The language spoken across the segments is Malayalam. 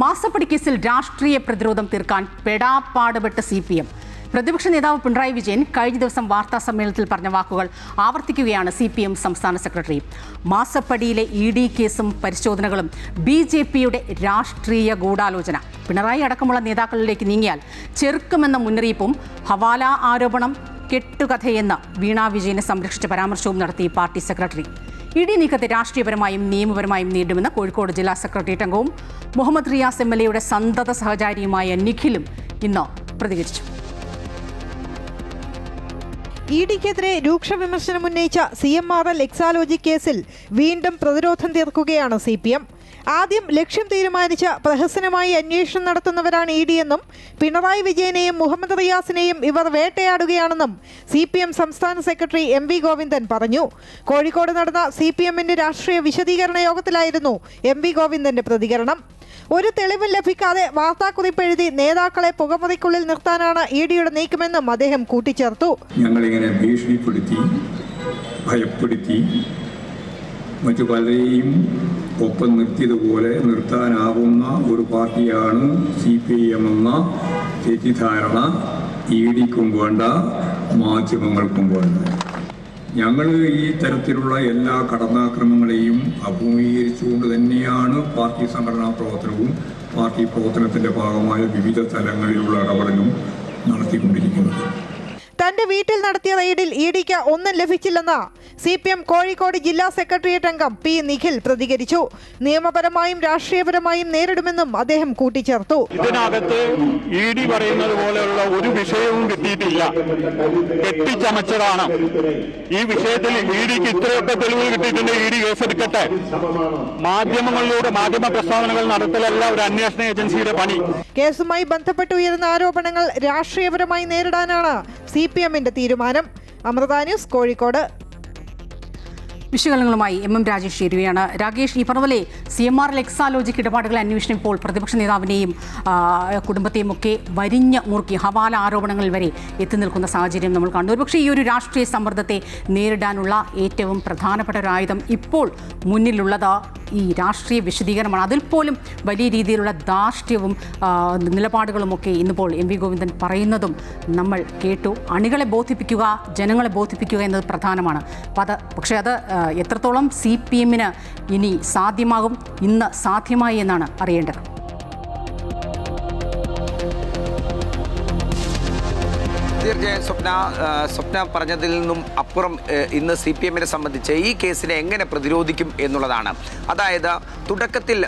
മാസപ്പടി കേസിൽ രാഷ്ട്രീയ പ്രതിരോധം തീർക്കാൻ പെടാപ്പാടുപെട്ട് CPM. പ്രതിപക്ഷ നേതാവ് പിണറായി വിജയൻ കഴിഞ്ഞ ദിവസം വാർത്താ സമ്മേളനത്തിൽ പറഞ്ഞ വാക്കുകൾ ആവർത്തിക്കുകയാണ് CPM സംസ്ഥാന സെക്രട്ടറി. മാസപ്പടിയിലെ ED കേസും പരിശോധനകളും BJPയുടെ രാഷ്ട്രീയ ഗൂഢാലോചന. പിണറായി അടക്കമുള്ള നേതാക്കളിലേക്ക് നീങ്ങിയാൽ ചെറുക്കുമെന്ന മുന്നറിയിപ്പും ഹവാല ആരോപണം കെട്ടുകഥയെന്ന് വീണ വിജയനെ സംരക്ഷിച്ച പരാമർശവും നടത്തി പാർട്ടി സെക്രട്ടറി. ED നീക്കത്തെ രാഷ്ട്രീയപരമായും നിയമപരമായും നേരിടുമെന്ന് കോഴിക്കോട് ജില്ലാ സെക്രട്ടേറിയറ്റ് അംഗവും മുഹമ്മദ് റിയാസ് MLAയുടെ സന്തത സഹചാരിയുമായ നിഖിലും ഇന്ന് പ്രതികരിച്ചു. EDക്കെതിരെ രൂക്ഷ വിമർശനം ഉന്നയിച്ച CMRL എക്സാലോജി കേസിൽ വീണ്ടും പ്രതിരോധം തീർക്കുകയാണ് CPM. ആദ്യം ലക്ഷ്യം തീരുമാനിച്ച പ്രഹസനമായി അന്വേഷണം നടത്തുന്നവരാണ് ED എന്നും പിണറായി വിജയനെയും മുഹമ്മദ് റിയാസിനെയും ഇവർ വേട്ടയാടുകയാണെന്നും CPM സംസ്ഥാന സെക്രട്ടറി MV ഗോവിന്ദൻ പറഞ്ഞു. കോഴിക്കോട് നടന്ന CPMന്റെ രാഷ്ട്രീയ വിശദീകരണ യോഗത്തിലായിരുന്നു MV ഗോവിന്ദന്റെ പ്രതികരണം. ഒരു തെളിവും ലഭിക്കാതെ വാർത്താക്കുറിപ്പ് എഴുതി നേതാക്കളെ പുകമുറിക്കുള്ളിൽ നിർത്താനാണ് EDയുടെ നീക്കമെന്നും അദ്ദേഹം കൂട്ടിച്ചേർത്തു. ഞങ്ങളിങ്ങനെ ഭീഷണിപ്പെടുത്തി ഭയപ്പെടുത്തി മറ്റു പലരെയും ഒപ്പം നിർത്തിയതുപോലെ നിർത്താനാവുന്ന ഒരു പാർട്ടിയാണ് CPM എന്ന തെറ്റിദ്ധാരണ EDക്കും വേണ്ട, മാധ്യമങ്ങൾക്കും വേണ്ട. ഞങ്ങൾ ഈ തരത്തിലുള്ള എല്ലാ കടന്നാക്രമങ്ങളെയും അഭിമുഖീകരിച്ചുകൊണ്ട് തന്നെയാണ് പാർട്ടി സംഘടനാ പ്രവർത്തനവും പാർട്ടി പ്രവർത്തനത്തിൻ്റെ ഭാഗമായ വിവിധ തലങ്ങളിലുള്ള ഇടപെടലും നടത്തിക്കൊണ്ടിരിക്കുന്നത്. തന്റെ വീട്ടിൽ നടത്തിയ റെയ്ഡിൽ EDക്ക് ഒന്നും ലഭിച്ചില്ലെന്ന് CPM കോഴിക്കോട് ജില്ലാ സെക്രട്ടേറിയറ്റ് അംഗം P. നിഖിൽ പ്രതികരിച്ചു. നിയമപരമായും രാഷ്ട്രീയപരമായും നേരിടുമെന്നും അദ്ദേഹം കൂട്ടിച്ചേർത്തു. ഇതിനകത്ത് ED പറയുന്നത് പോലെയുള്ള ഒരു വിഷയവും കിട്ടിയിട്ടില്ല, കെട്ടിച്ചമച്ചതാണ്. ഈ വിഷയത്തിൽ EDക്ക് ഇത്രയൊക്കെ തെളിവ് കിട്ടിയിട്ടുണ്ട്. ED കേസെടുക്കട്ടെ. മാധ്യമങ്ങളിലൂടെ മാധ്യമ പ്രസ്താവനകൾ നടത്തലല്ല ഒരു അന്വേഷണ ഏജൻസിയുടെ പണി. കേസുമായി ബന്ധപ്പെട്ട് ഉയരുന്ന ആരോപണങ്ങൾ രാഷ്ട്രീയപരമായി നേരിടാനാണ് CPMന്റെ തീരുമാനം. അമൃത ന്യൂസ്, കോഴിക്കോട്. വിശകലനങ്ങളുമായി MM രാജേഷ് ചേരുകയാണ്. രാകേഷ്, ഈ പറഞ്ഞ CMRL എക്സാലോജിക് ഇടപാടുകളെ അന്വേഷണം ഇപ്പോൾ പ്രതിപക്ഷ നേതാവിനെയും കുടുംബത്തെയും ഒക്കെ വരിഞ്ഞ് മുറുക്കി ഹവാല ആരോപണങ്ങൾ വരെ എത്തി നിൽക്കുന്ന സാഹചര്യം നമ്മൾ കണ്ടു. ഒരുപക്ഷേ ഈ ഒരു രാഷ്ട്രീയ സമ്മർദ്ദത്തെ നേരിടാനുള്ള ഏറ്റവും പ്രധാനപ്പെട്ട ഒരു ആയുധം ഇപ്പോൾ മുന്നിലുള്ളത് ഈ രാഷ്ട്രീയ വിശദീകരണമാണ്. അതിൽ പോലും വലിയ രീതിയിലുള്ള ധാർഷ്ട്യവും നിലപാടുകളുമൊക്കെ ഇന്നിപ്പോൾ MV ഗോവിന്ദൻ പറയുന്നതും നമ്മൾ കേട്ടു. അണികളെ ബോധിപ്പിക്കുക, ജനങ്ങളെ ബോധിപ്പിക്കുക എന്നത് പ്രധാനമാണ്. പക്ഷേ അത് എത്രത്തോളം CPMന് ഇനി സാധ്യമാകും, ഇന്ന് സാധ്യമായി എന്നാണ് അറിയേണ്ടത്. തീർച്ചയായും സ്വപ്ന പറഞ്ഞതിൽ നിന്നും അപ്പുറം ഇന്ന് CPMനെ സംബന്ധിച്ച് ഈ കേസിനെ എങ്ങനെ പ്രതിരോധിക്കും എന്നുള്ളതാണ്. അതായത് തുടക്കത്തിൽ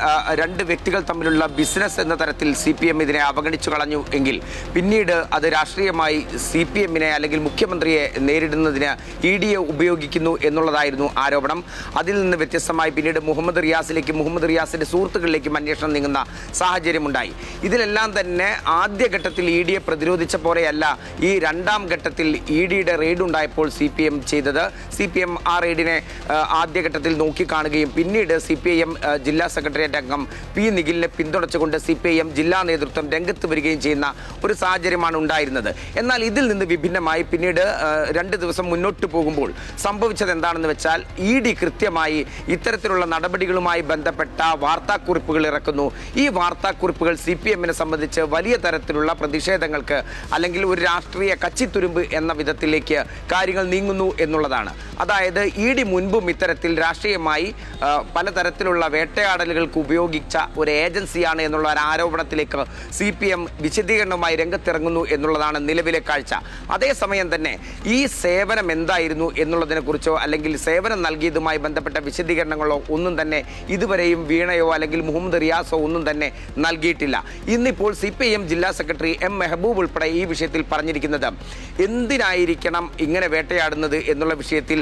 രണ്ട് വ്യക്തികൾ തമ്മിലുള്ള ബിസിനസ് എന്ന തരത്തിൽ CPM ഇതിനെ അവഗണിച്ചു കളഞ്ഞു എങ്കിൽ പിന്നീട് അത് രാഷ്ട്രീയമായി CPMനെ അല്ലെങ്കിൽ മുഖ്യമന്ത്രിയെ നേരിടുന്നതിന് EDയെ ഉപയോഗിക്കുന്നു എന്നുള്ളതായിരുന്നു ആരോപണം. അതിൽ നിന്ന് വ്യത്യസ്തമായി പിന്നീട് മുഹമ്മദ് റിയാസിൻ്റെ സുഹൃത്തുക്കളിലേക്കും അന്വേഷണം നീങ്ങുന്ന സാഹചര്യമുണ്ടായി. ഇതിലെല്ലാം തന്നെ ആദ്യഘട്ടത്തിൽ EDയെ പ്രതിരോധിച്ച പോലെയല്ല ഈ രണ്ടാം ഘട്ടത്തിൽ EDയുടെ റെയ്ഡ് ഉണ്ടായപ്പോൾ CPM ചെയ്തത്. CPM ആ റെയ്ഡിനെ ആദ്യഘട്ടത്തിൽ നോക്കിക്കാണുകയും പിന്നീട് CPIM ജില്ലാ സെക്രട്ടേറിയറ്റ് അംഗം P. നിഖിലിനെ പിന്തുണച്ചുകൊണ്ട് CPIM ജില്ലാ നേതൃത്വം രംഗത്ത് വരികയും ചെയ്യുന്ന ഒരു സാഹചര്യമാണ് ഉണ്ടായിരുന്നത്. എന്നാൽ ഇതിൽ നിന്ന് വിഭിന്നമായി പിന്നീട് 2 ദിവസം മുന്നോട്ട് പോകുമ്പോൾ സംഭവിച്ചത് എന്താണെന്ന് വെച്ചാൽ ED കൃത്യമായി ഇത്തരത്തിലുള്ള നടപടികളുമായി ബന്ധപ്പെട്ട വാർത്താക്കുറിപ്പുകൾ ഇറക്കുന്നു. ഈ വാർത്താക്കുറിപ്പുകൾ CPMനെ സംബന്ധിച്ച് വലിയ തരത്തിലുള്ള പ്രതിഷേധങ്ങൾക്ക് അല്ലെങ്കിൽ ഒരു രാഷ്ട്രീയ കച്ചിത്തുരുമ്പ് എന്ന വിധത്തിലേക്ക് കാര്യങ്ങൾ നീങ്ങുന്നു എന്നുള്ളതാണ്. അതായത് ED മുൻപും ഇത്തരത്തിൽ രാഷ്ട്രീയമായി പലതരത്തിലുള്ള വേട്ടയാടലുകൾക്ക് ഉപയോഗിച്ച ഒരു ഏജൻസിയാണ് എന്നുള്ള ഒരു ആരോപണത്തിലേക്ക് CPM വിശദീകരണവുമായി രംഗത്തിറങ്ങുന്നു എന്നുള്ളതാണ് നിലവിലെ കാഴ്ച. അതേസമയം തന്നെ ഈ സേവനം എന്തായിരുന്നു എന്നുള്ളതിനെക്കുറിച്ചോ അല്ലെങ്കിൽ സേവനം നൽകിയതുമായി ബന്ധപ്പെട്ട വിശദീകരണങ്ങളോ ഒന്നും തന്നെ ഇതുവരെയും വീണയോ അല്ലെങ്കിൽ മുഹമ്മദ് റിയാസോ ഒന്നും തന്നെ നൽകിയിട്ടില്ല. ഇന്നിപ്പോൾ CPIM ജില്ലാ സെക്രട്ടറി M. മെഹബൂബ് ഉൾപ്പെടെ ഈ വിഷയത്തിൽ പറഞ്ഞിരിക്കുന്നത് എന്തിനായിരിക്കണം ഇങ്ങനെ വേട്ടയാടുന്നത് എന്നുള്ള വിഷയത്തിൽ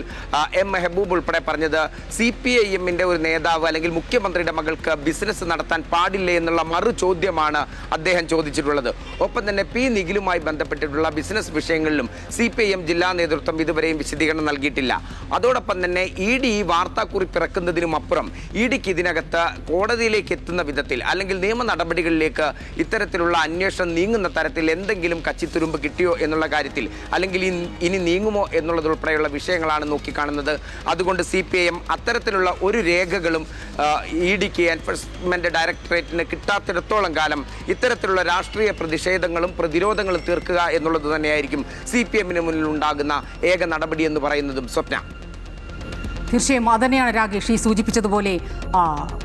M. മെഹബൂബ് ഉൾപ്പെടെ പറഞ്ഞത് CPIMന്റെ ഒരു നേതാവ് അല്ലെങ്കിൽ മുഖ്യമന്ത്രിയുടെ മകൾക്ക് ബിസിനസ് നടത്താൻ പാടില്ലേ എന്നുള്ള മറു ചോദ്യമാണ് അദ്ദേഹം ചോദിച്ചിട്ടുള്ളത്. ഒപ്പം തന്നെ P. നിഖിലുമായി ബന്ധപ്പെട്ടിട്ടുള്ള ബിസിനസ് വിഷയങ്ങളിലും CPIM ജില്ലാ നേതൃത്വം ഇതുവരെയും വിശദീകരണം നൽകിയിട്ടില്ല. അതോടൊപ്പം തന്നെ ED ഈ വാർത്താക്കുറിപ്പ് ഇറക്കുന്നതിനും അപ്പുറം EDക്ക് ഇതിനകത്ത് കോടതിയിലേക്ക് എത്തുന്ന വിധത്തിൽ അല്ലെങ്കിൽ നിയമ നടപടികളിലേക്ക് ഇത്തരത്തിലുള്ള അന്വേഷണം നീങ്ങുന്ന തരത്തിൽ എന്തെങ്കിലും കച്ചിത്തുരുമ്പ് കിട്ടിയോ എന്നുള്ള കാര്യത്തിൽ, അല്ലെങ്കിൽ ഇനി നീങ്ങുമോ എന്നുള്ളതുൾപ്പെടെയുള്ള വിഷയങ്ങളാണ് നോക്കിക്കാണുന്നത്. അതുകൊണ്ട് CPIM അത്തരത്തിലുള്ള ഒരു രേഖകളും EDക്ക് എൻഫോഴ്സ്മെന്റ് ഡയറക്ടറേറ്റിന് കിട്ടാത്തിടത്തോളം കാലം ഇത്തരത്തിലുള്ള രാഷ്ട്രീയ പ്രതിഷേധങ്ങളും പ്രതിരോധങ്ങളും തീർക്കുക എന്നുള്ളത് തന്നെയായിരിക്കും CPIMന് മുന്നിൽ ഉണ്ടാകുന്ന ഏക നടപടി എന്ന് പറയുന്നതും. സ്വപ്ന. തീർച്ചയായും അതുതന്നെയാണ് രാകേഷ് ഈ സൂചിപ്പിച്ചതുപോലെ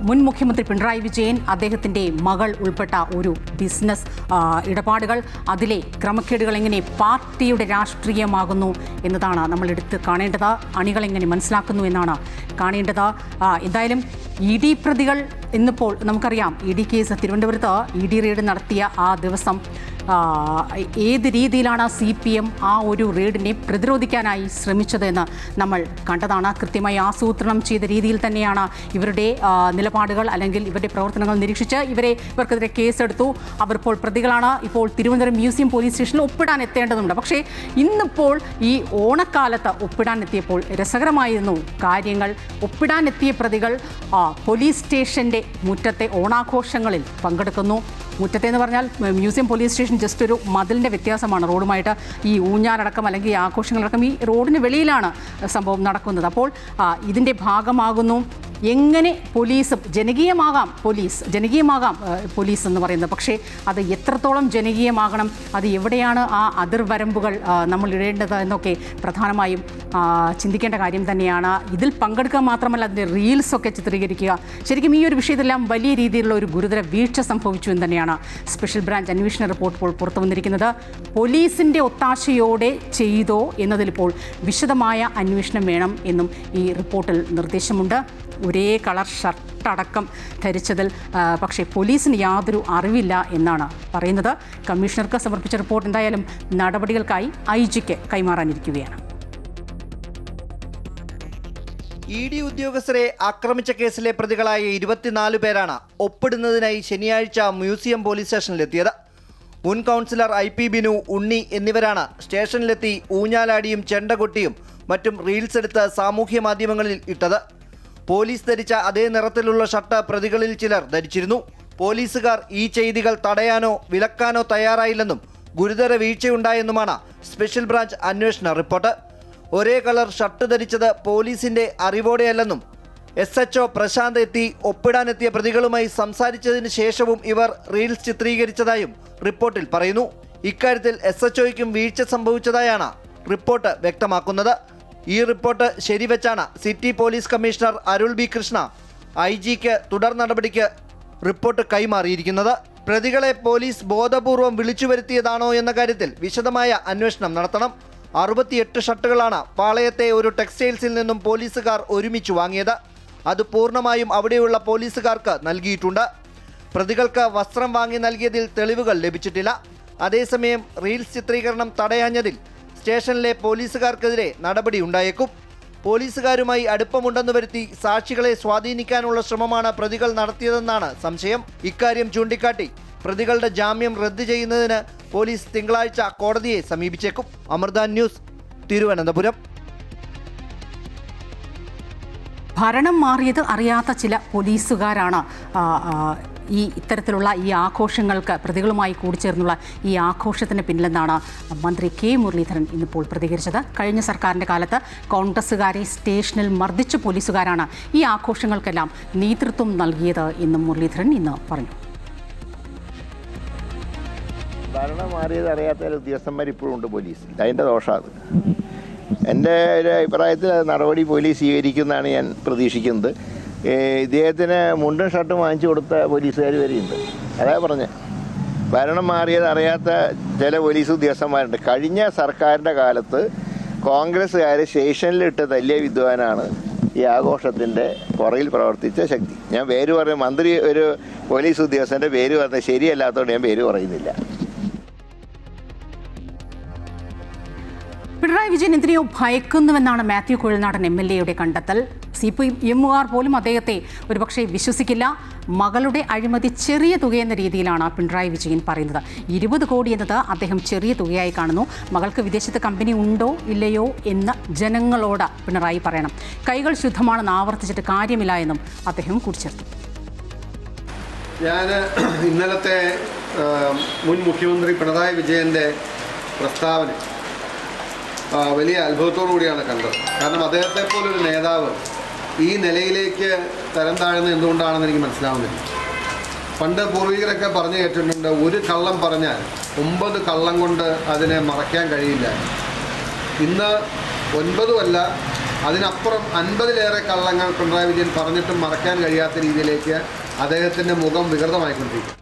മുൻ മുഖ്യമന്ത്രി പിണറായി വിജയൻ, അദ്ദേഹത്തിൻ്റെ മകൾ ഉൾപ്പെട്ട ഒരു ബിസിനസ് ഇടപാടുകൾ, അതിലെ ക്രമക്കേടുകൾ എങ്ങനെ പാർട്ടിയുടെ രാഷ്ട്രീയമാകുന്നു എന്നതാണ് നമ്മൾ എടുത്ത് കാണേണ്ടത്. അണികൾ എങ്ങനെ മനസ്സിലാക്കുന്നു എന്നാണ് കാണേണ്ടത്. എന്തായാലും ED പ്രതികൾ ഇന്നിപ്പോൾ നമുക്കറിയാം, ED കേസ് തിരുവനന്തപുരത്ത് ED റെയ്ഡ് നടത്തിയ ആ ദിവസം ഏത് രീതിയിലാണ് CPM ആ ഒരു റെയ്ഡിനെ പ്രതിരോധിക്കാനായി ശ്രമിച്ചതെന്ന് നമ്മൾ കണ്ടതാണ്. കൃത്യമായി ആസൂത്രണം ചെയ്ത രീതിയിൽ തന്നെയാണ് ഇവരുടെ നിലപാടുകൾ അല്ലെങ്കിൽ ഇവരുടെ പ്രവർത്തനങ്ങൾ നിരീക്ഷിച്ച് ഇവർക്കെതിരെ കേസെടുത്തു. അവർ ഇപ്പോൾ പ്രതികളാണ്. ഇപ്പോൾ തിരുവനന്തപുരം മ്യൂസിയം പോലീസ് സ്റ്റേഷനിൽ ഒപ്പിടാൻ എത്തേണ്ടതുണ്ട്. പക്ഷേ ഇന്നിപ്പോൾ ഈ ഓണക്കാലത്ത് ഒപ്പിടാൻ എത്തിയപ്പോൾ രസകരമായിരുന്നു കാര്യങ്ങൾ. ഒപ്പിടാനെത്തിയ പ്രതികൾ പോലീസ് സ്റ്റേഷൻ്റെ മുറ്റത്തെ ഓണാഘോഷങ്ങളിൽ പങ്കെടുക്കുന്നു. മുറ്റത്തെ എന്ന് പറഞ്ഞാൽ മ്യൂസിയം പോലീസ് സ്റ്റേഷൻ ജസ്റ്റ് ഒരു മതിലിൻ്റെ വ്യത്യാസമാണ് റോഡുമായിട്ട്. ഈ ഊഞ്ഞാലടക്കം അല്ലെങ്കിൽ ആഘോഷങ്ങളടക്കം ഈ റോഡിന് വെളിയിലാണ് സംഭവം നടക്കുന്നത്. അപ്പോൾ ഇതിൻ്റെ ഭാഗമാകുന്നു എങ്ങനെ പോലീസും ജനകീയമാകാം പോലീസ് എന്ന് പറയുന്നത്. പക്ഷേ അത് എത്രത്തോളം ജനകീയമാകണം, അത് എവിടെയാണ് ആ അതിർവരമ്പുകൾ നമ്മൾ ഇടേണ്ടത് എന്നൊക്കെ പ്രധാനമായും ചിന്തിക്കേണ്ട കാര്യം തന്നെയാണ്. ഇതിൽ പങ്കെടുക്കുക മാത്രമല്ല അതിൻ്റെ റീൽസൊക്കെ ചിത്രീകരിക്കുക. ശരിക്കും ഈ ഒരു വിഷയത്തിലെല്ലാം വലിയ രീതിയിലുള്ള ഒരു ഗുരുതര വീഴ്ച സംഭവിച്ചു എന്ന് തന്നെയാണ് സ്പെഷ്യൽ ബ്രാഞ്ച് അന്വേഷണ റിപ്പോർട്ട് ഇപ്പോൾ പുറത്തു വന്നിരിക്കുന്നത്. പോലീസിൻ്റെ ഒത്താശയോടെ ചെയ്തോ എന്നതിലിപ്പോൾ വിശദമായ അന്വേഷണം വേണം എന്നും ഈ റിപ്പോർട്ടിൽ നിർദ്ദേശമുണ്ട്. ഒരേ കളർ ഷർട്ടടക്കം ധരിച്ചതിൽ പക്ഷേ പോലീസിന് യാതൊരു അറിവില്ല എന്നാണ് പറയുന്നത്. കമ്മീഷണർക്ക് സമർപ്പിച്ച റിപ്പോർട്ട് എന്തായാലും നടപടികൾക്കായി IGക്ക് കൈമാറാനിരിക്കുകയാണ്. ED ഉദ്യോഗസ്ഥരെ ആക്രമിച്ച കേസിലെ പ്രതികളായ 24 പേരാണ് ഒപ്പിടുന്നതിനായി ശനിയാഴ്ച മ്യൂസിയം പോലീസ് സ്റ്റേഷനിലെത്തിയത്. മുൻ കൗൺസിലർ IP ബിനു, ഉണ്ണി എന്നിവരാണ് സ്റ്റേഷനിലെത്തി ഊഞ്ഞാലാടിയും ചെണ്ടകൊട്ടിയും മറ്റും റീൽസ് എടുത്ത് സാമൂഹ്യ മാധ്യമങ്ങളിൽ ഇട്ടത്. പോലീസ് ധരിച്ച അതേ നിറത്തിലുള്ള ഷർട്ട് പ്രതികളിൽ ചിലർ ധരിച്ചിരുന്നു. പോലീസുകാർ ഈ ചെയ്തികൾ തടയാനോ വിലക്കാനോ തയ്യാറായില്ലെന്നും ഗുരുതര വീഴ്ചയുണ്ടായെന്നുമാണ് സ്പെഷ്യൽ ബ്രാഞ്ച് അന്വേഷണ റിപ്പോർട്ട്. ഒരേ കളർ ഷർട്ട് ധരിച്ചത് പോലീസിന്റെ അറിവോടെയല്ലെന്നും SHO പ്രശാന്ത് എത്തി ഒപ്പിടാനെത്തിയ പ്രതികളുമായി സംസാരിച്ചതിന് ശേഷവും ഇവർ റീൽസ് ചിത്രീകരിച്ചതായും റിപ്പോർട്ടിൽ പറയുന്നു. ഇക്കാര്യത്തിൽ SHOയ്ക്കും വീഴ്ച സംഭവിച്ചതായാണ് റിപ്പോർട്ട് വ്യക്തമാക്കുന്നത്. ഈ റിപ്പോർട്ട് ശരിവെച്ചാണ് സിറ്റി പോലീസ് കമ്മീഷണർ അരുൾ B കൃഷ്ണ IGക്ക് തുടർ നടപടിക്ക് റിപ്പോർട്ട് കൈമാറിയിരിക്കുന്നത്. പ്രതികളെ പോലീസ് ബോധപൂർവം വിളിച്ചു വരുത്തിയതാണോ എന്ന കാര്യത്തിൽ വിശദമായ അന്വേഷണം നടത്തണം. 68 ഷർട്ടുകളാണ് പാളയത്തെ ഒരു ടെക്സ്റ്റൈൽസിൽ നിന്നും പോലീസുകാർ ഒരുമിച്ച് വാങ്ങിയത്. അത് പൂർണ്ണമായും അവിടെയുള്ള പോലീസുകാർക്ക് നൽകിയിട്ടുണ്ട്. പ്രതികൾക്ക് വസ്ത്രം വാങ്ങി നൽകിയതിൽ തെളിവുകൾ ലഭിച്ചിട്ടില്ല. അതേസമയം റീൽസ് ചിത്രീകരണം തടയാഞ്ഞതിൽ സ്റ്റേഷനിലെ പോലീസുകാർക്കെതിരെ നടപടി ഉണ്ടായേക്കും. പോലീസുകാരുമായി അടുപ്പമുണ്ടെന്ന് വരുത്തി സാക്ഷികളെ സ്വാധീനിക്കാനുള്ള ശ്രമമാണ് പ്രതികൾ നടത്തിയതെന്നാണ് സംശയം. ഇക്കാര്യം ചൂണ്ടിക്കാട്ടി പ്രതികളുടെ ജാമ്യം റദ്ദ് ചെയ്യുന്നതിന് പോലീസ് തിങ്കളാഴ്ച കോടതിയെ സമീപിച്ചേക്കും. അമൃത ന്യൂസ്, തിരുവനന്തപുരം. ഭരണം മാറിയത് അറിയാത്ത ചില പോലീസുകാരാണ് ഇത്തരത്തിലുള്ള ഈ ആഘോഷങ്ങൾക്ക് പ്രതികളുമായി കൂടിച്ചേർന്നുള്ള ഈ ആഘോഷത്തിന് പിന്നിലെന്നാണ് മന്ത്രി K മുരളീധരൻ ഇന്നിപ്പോൾ പ്രതികരിച്ചത്. കഴിഞ്ഞ സർക്കാരിൻ്റെ കാലത്ത് കോൺഗ്രസ്സുകാരെ സ്റ്റേഷനിൽ മർദ്ദിച്ച പോലീസുകാരാണ് ഈ ആഘോഷങ്ങൾക്കെല്ലാം നേതൃത്വം നൽകിയത് എന്നും മുരളീധരൻ ഇന്ന് പറഞ്ഞു. ഭരണം മാറിയത് അറിയാത്ത ഉദ്യോഗസ്ഥന്മാർ ഇപ്പോഴും ഉണ്ട് പോലീസിൽ. അതിൻ്റെ ദോഷമാണ്. എൻ്റെ ഒരു അഭിപ്രായത്തിൽ നടപടി പോലീസ് സ്വീകരിക്കുമെന്നാണ് ഞാൻ പ്രതീക്ഷിക്കുന്നത്. ഇദ്ദേഹത്തിന് മുണ്ടും ഷർട്ടും വാങ്ങിച്ചു കൊടുത്ത പോലീസുകാർ വരെയുണ്ട്. അതാ പറഞ്ഞത്, ഭരണം മാറിയത് അറിയാത്ത ചില പോലീസ് ഉദ്യോഗസ്ഥന്മാരുണ്ട്. കഴിഞ്ഞ സർക്കാരിൻ്റെ കാലത്ത് കോൺഗ്രസ്സുകാർ സ്റ്റേഷനിലിട്ട് തല്ലിയ വിദ്വാനാണ് ഈ ആഘോഷത്തിൻ്റെ പുറകിൽ പ്രവർത്തിച്ച ശക്തി. ഞാൻ പേര് പറയും, മന്ത്രി ഒരു പോലീസ് ഉദ്യോഗസ്ഥൻ്റെ പേര് പറഞ്ഞത് ശരിയല്ലാത്തതുകൊണ്ട് ഞാൻ പേര് പറയുന്നില്ല. പിണറായി വിജയൻ എന്തിനെയോ ഭയക്കുന്നുവെന്നാണ് മാത്യു കുഴൽനാടൻ MLAയുടെ കണ്ടെത്തൽ. CPM-കാർ പോലും അദ്ദേഹത്തെ ഒരുപക്ഷെ വിശ്വസിക്കില്ല. മകളുടെ അഴിമതി ചെറിയ തുകയെന്ന രീതിയിലാണ് പിണറായി വിജയൻ പറയുന്നത്. 20 കോടി എന്നത് അദ്ദേഹം ചെറിയ തുകയായി കാണുന്നു. മകൾക്ക് വിദേശത്ത് കമ്പനി ഉണ്ടോ ഇല്ലയോ എന്ന് ജനങ്ങളോട് പിണറായി പറയണം. കൈകൾ ശുദ്ധമാണെന്ന് ആവർത്തിച്ചിട്ട് കാര്യമില്ല എന്നും അദ്ദേഹം കൂട്ടിച്ചേർത്തു. ഞാൻ ഇന്നലത്തെ മുൻ മുഖ്യമന്ത്രി പിണറായി വിജയൻ്റെ പ്രസ്താവന വലിയ അത്ഭുതത്തോടു കൂടിയാണ് കണ്ടത്. കാരണം അദ്ദേഹത്തെ പോലൊരു നേതാവ് ഈ നിലയിലേക്ക് തരം താഴ്ന്നത് എന്തുകൊണ്ടാണെന്ന് എനിക്ക് മനസ്സിലാവുന്നില്ല. പണ്ട് പൂർവികരൊക്കെ പറഞ്ഞു കേട്ടിട്ടുണ്ട്, ഒരു കള്ളം പറഞ്ഞാൽ 9 കള്ളം കൊണ്ട് അതിനെ മറയ്ക്കാൻ കഴിയില്ല. ഇന്ന് 9 അല്ല, അതിനപ്പുറം 50-ലേറെ കള്ളങ്ങൾ പിണറായി വിജയൻ പറഞ്ഞിട്ടും മറയ്ക്കാൻ കഴിയാത്ത രീതിയിലേക്ക് അദ്ദേഹത്തിൻ്റെ മുഖം വികൃതമായിക്കൊണ്ടിരിക്കും.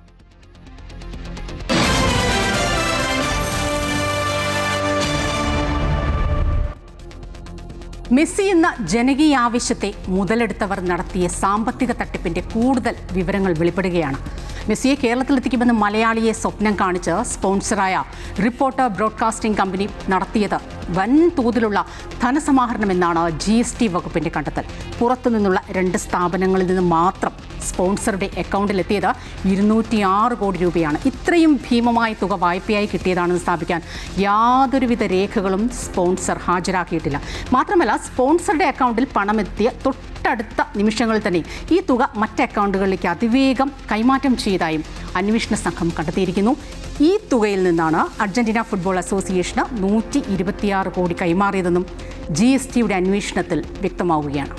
മെസ്സി എന്ന ജനകീയ ആവശ്യത്തെ മുതലെടുത്തവർ നടത്തിയ സാമ്പത്തിക തട്ടിപ്പിന്റെ കൂടുതൽ വിവരങ്ങൾ വെളിപ്പെടുകയാണ്. മെസ്സിയെ കേരളത്തിലെത്തിക്കുമെന്ന് മലയാളിയെ സ്വപ്നം കാണിച്ച് സ്പോൺസറായ റിപ്പോർട്ടർ ബ്രോഡ്കാസ്റ്റിംഗ് കമ്പനി നടത്തിയത് വൻതോതിലുള്ള ധനസമാഹരണമെന്നാണ് GST വകുപ്പിന്റെ കണ്ടെത്തൽ. പുറത്തുനിന്നുള്ള 2 സ്ഥാപനങ്ങളിൽ നിന്ന് മാത്രം സ്പോൺസറുടെ അക്കൗണ്ടിലെത്തിയത് 206 കോടി രൂപയാണ്. ഇത്രയും ഭീമമായ തുക വായ്പയായി കിട്ടിയതാണെന്ന് സ്ഥാപിക്കാൻ യാതൊരുവിധ രേഖകളും സ്പോൺസർ ഹാജരാക്കിയിട്ടില്ല. മാത്രമല്ല, സ്പോൺസറുടെ അക്കൗണ്ടിൽ പണമെത്തിയ തൊട്ടടുത്ത നിമിഷങ്ങളിൽ തന്നെ ഈ തുക മറ്റ് അക്കൗണ്ടുകളിലേക്ക് അതിവേഗം കൈമാറ്റം ചെയ്തതായും അന്വേഷണ സംഘം കണ്ടെത്തിയിരിക്കുന്നു. ഈ തുകയിൽ നിന്നാണ് അർജന്റീന ഫുട്ബോൾ അസോസിയേഷന് 126 കോടി കൈമാറിയതെന്നും GSTയുടെ അന്വേഷണത്തിൽ വ്യക്തമാവുകയാണ്.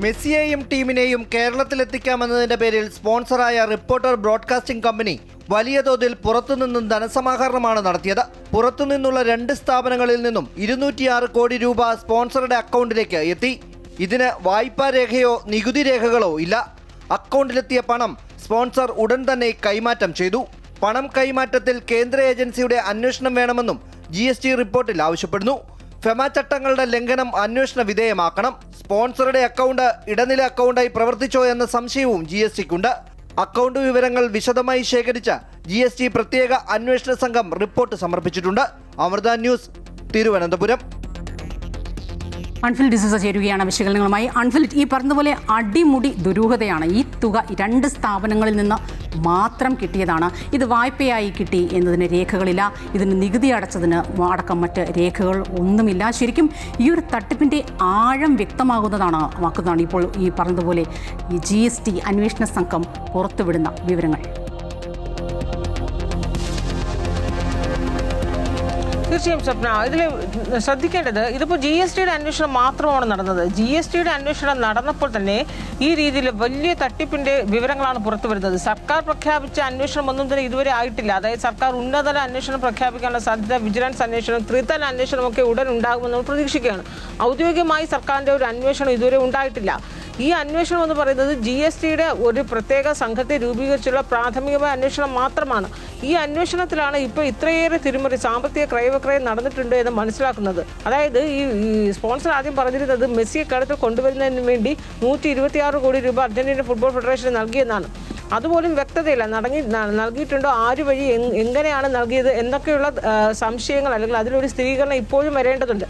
മെസ്സിയെയും ടീമിനെയും കേരളത്തിലെത്തിക്കാമെന്നതിന്റെ പേരിൽ സ്പോൺസറായ റിപ്പോർട്ടർ ബ്രോഡ്കാസ്റ്റിംഗ് കമ്പനി വലിയ തോതിൽ പുറത്തുനിന്നും ധനസമാഹരണമാണ് നടത്തിയത്. പുറത്തുനിന്നുള്ള 2 സ്ഥാപനങ്ങളിൽ നിന്നും 206 കോടി രൂപ സ്പോൺസറുടെ അക്കൗണ്ടിലേക്ക് എത്തി. ഇതിന് വായ്പാ രേഖയോ നികുതി രേഖകളോ ഇല്ല. അക്കൗണ്ടിലെത്തിയ പണം സ്പോൺസർ ഉടൻ തന്നെ കൈമാറ്റം ചെയ്തു. പണം കൈമാറ്റത്തിൽ കേന്ദ്ര ഏജൻസിയുടെ അന്വേഷണം വേണമെന്നും GST റിപ്പോർട്ടിൽ ആവശ്യപ്പെടുന്നു. ഫെമ ചട്ടങ്ങളുടെ ലംഘനം അന്വേഷണ വിധേയമാക്കണം. സ്പോൺസറുടെ അക്കൗണ്ട് ഇടനില അക്കൗണ്ടായി പ്രവർത്തിച്ചോ എന്ന സംശയവും GSTക്കുണ്ട്. അക്കൗണ്ട് വിവരങ്ങൾ വിശദമായി ശേഖരിച്ച GST പ്രത്യേക അന്വേഷണ സംഘം റിപ്പോർട്ട് സമർപ്പിച്ചിട്ടുണ്ട്. അമൃത ന്യൂസ്, തിരുവനന്തപുരം. അൺഫിൽ ഡിസൂസ ചേരുകയാണ് വിശകലനങ്ങളുമായി. അൺഫിൽ, ഈ പറഞ്ഞതുപോലെ അടിമുടി ദുരൂഹതയാണ്. ഈ തുക 2 സ്ഥാപനങ്ങളിൽ നിന്ന് മാത്രം കിട്ടിയതാണ്. ഇത് വായ്പയായി കിട്ടി എന്നതിന് രേഖകളില്ല. ഇതിന് നികുതി അടച്ചതിന് അടക്കം മറ്റ് രേഖകൾ ഒന്നുമില്ല. ശരിക്കും ഈ ഒരു തട്ടിപ്പിൻ്റെ ആഴം വ്യക്തമാകുന്നതാണ് ഇപ്പോൾ ഈ പറഞ്ഞതുപോലെ ഈ GST അന്വേഷണ സംഘം പുറത്തുവിടുന്ന വിവരങ്ങൾ. തീർച്ചയായും സ്വപ്ന, ഇതിൽ ശ്രദ്ധിക്കേണ്ടത് ഇതിപ്പോൾ GSTയുടെ അന്വേഷണം മാത്രമാണ് നടന്നത്. GSTയുടെ അന്വേഷണം നടന്നപ്പോൾ തന്നെ ഈ രീതിയിൽ വലിയ തട്ടിപ്പിന്റെ വിവരങ്ങളാണ് പുറത്തു വരുന്നത്. സർക്കാർ പ്രഖ്യാപിച്ച അന്വേഷണം ഒന്നും തന്നെ ഇതുവരെ ആയിട്ടില്ല. അതായത് സർക്കാർ ഉന്നതതല അന്വേഷണം പ്രഖ്യാപിക്കാനുള്ള സാധ്യത, വിജിലൻസ് അന്വേഷണം, ത്രിതല അന്വേഷണമൊക്കെ ഉടൻ ഉണ്ടാകുമെന്ന് നമ്മൾ പ്രതീക്ഷിക്കുകയാണ്. ഔദ്യോഗികമായി സർക്കാരിൻ്റെ ഒരു അന്വേഷണം ഇതുവരെ ഉണ്ടായിട്ടില്ല. ഈ അന്വേഷണം എന്ന് പറയുന്നത് GSTയുടെ ഒരു പ്രത്യേക സംഘത്തെ രൂപീകരിച്ചുള്ള പ്രാഥമികമായ അന്വേഷണം മാത്രമാണ്. ഈ അന്വേഷണത്തിലാണ് ഇപ്പോൾ ഇത്രയേറെ തിരിമറി, സാമ്പത്തിക ക്രയവിക്രയം നടന്നിട്ടുണ്ട് എന്ന് മനസ്സിലാക്കുന്നത്. അതായത് ഈ സ്പോൺസർ ആദ്യം പറഞ്ഞിരുന്നത് മെസ്സിയെ കേരളത്തിൽ കൊണ്ടുവരുന്നതിന് വേണ്ടി 126 കോടി രൂപ അർജന്റീന ഫുട്ബോൾ ഫെഡറേഷന് നൽകിയെന്നാണ്. അതുപോലും വ്യക്തതയില്ല. നൽകിയിട്ടുണ്ടോ, ആര് വഴി, എങ്ങനെയാണ് നൽകിയത് എന്നൊക്കെയുള്ള സംശയങ്ങൾ അല്ലെങ്കിൽ അതിലൊരു സ്ഥിരീകരണം ഇപ്പോഴും വരേണ്ടതുണ്ട്.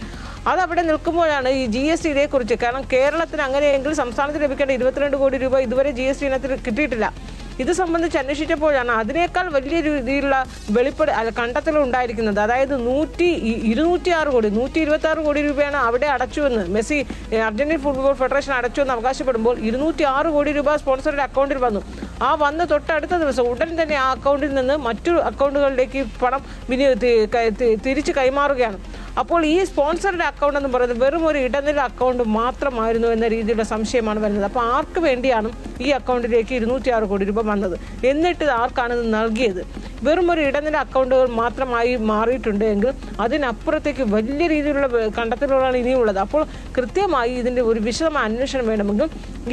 അതവിടെ നിൽക്കുമ്പോഴാണ് ഈ GST ഇതേക്കുറിച്ച്, കാരണം കേരളത്തിന് അങ്ങനെയെങ്കിൽ സംസ്ഥാനത്ത് ലഭിക്കേണ്ട 22 കോടി രൂപ ഇതുവരെ GST ഇനത്തിൽ കിട്ടിയിട്ടില്ല. ഇത് സംബന്ധിച്ച് അന്വേഷിച്ചപ്പോഴാണ് അതിനേക്കാൾ വലിയ രീതിയിലുള്ള കണ്ടെത്തൽ ഉണ്ടായിരിക്കുന്നത്. അതായത് 226 കോടി 126 കോടി രൂപയാണ് അവിടെ അടച്ചുവെന്ന് മെസ്സി അർജന്റീന ഫുട്ബോൾ ഫെഡറേഷൻ അടച്ചുവെന്ന് അവകാശപ്പെടുമ്പോൾ 206 കോടി രൂപ സ്പോൺസറുടെ അക്കൗണ്ടിൽ വന്നു. ആ വന്ന് തൊട്ടടുത്ത ദിവസം ഉടൻ തന്നെ ആ അക്കൗണ്ടിൽ നിന്ന് മറ്റു അക്കൗണ്ടുകളിലേക്ക് പണം തിരിച്ച് കൈമാറുകയാണ്. അപ്പോൾ ഈ സ്പോൺസറുടെ അക്കൗണ്ട് എന്ന് പറയുന്നത് വെറും ഒരു ഇടനില അക്കൗണ്ട് മാത്രമായിരുന്നു എന്ന രീതിയിലുള്ള സംശയമാണ് വരുന്നത്. അപ്പോൾ ആർക്ക് വേണ്ടിയാണ് ഈ അക്കൗണ്ടിലേക്ക് 206 കോടി രൂപ വന്നത്, എന്നിട്ട് ആർക്കാണ് ഇത് നൽകിയത്? വെറും ഒരു ഇടനില അക്കൗണ്ടുകൾ മാത്രമായി മാറിയിട്ടുണ്ട് എങ്കിൽ അതിനപ്പുറത്തേക്ക് വലിയ രീതിയിലുള്ള കണ്ടെത്തലുകളാണ് ഇനിയുള്ളത്. അപ്പോൾ കൃത്യമായി ഇതിൻ്റെ ഒരു വിശദമായ അന്വേഷണം വേണമെങ്കിൽ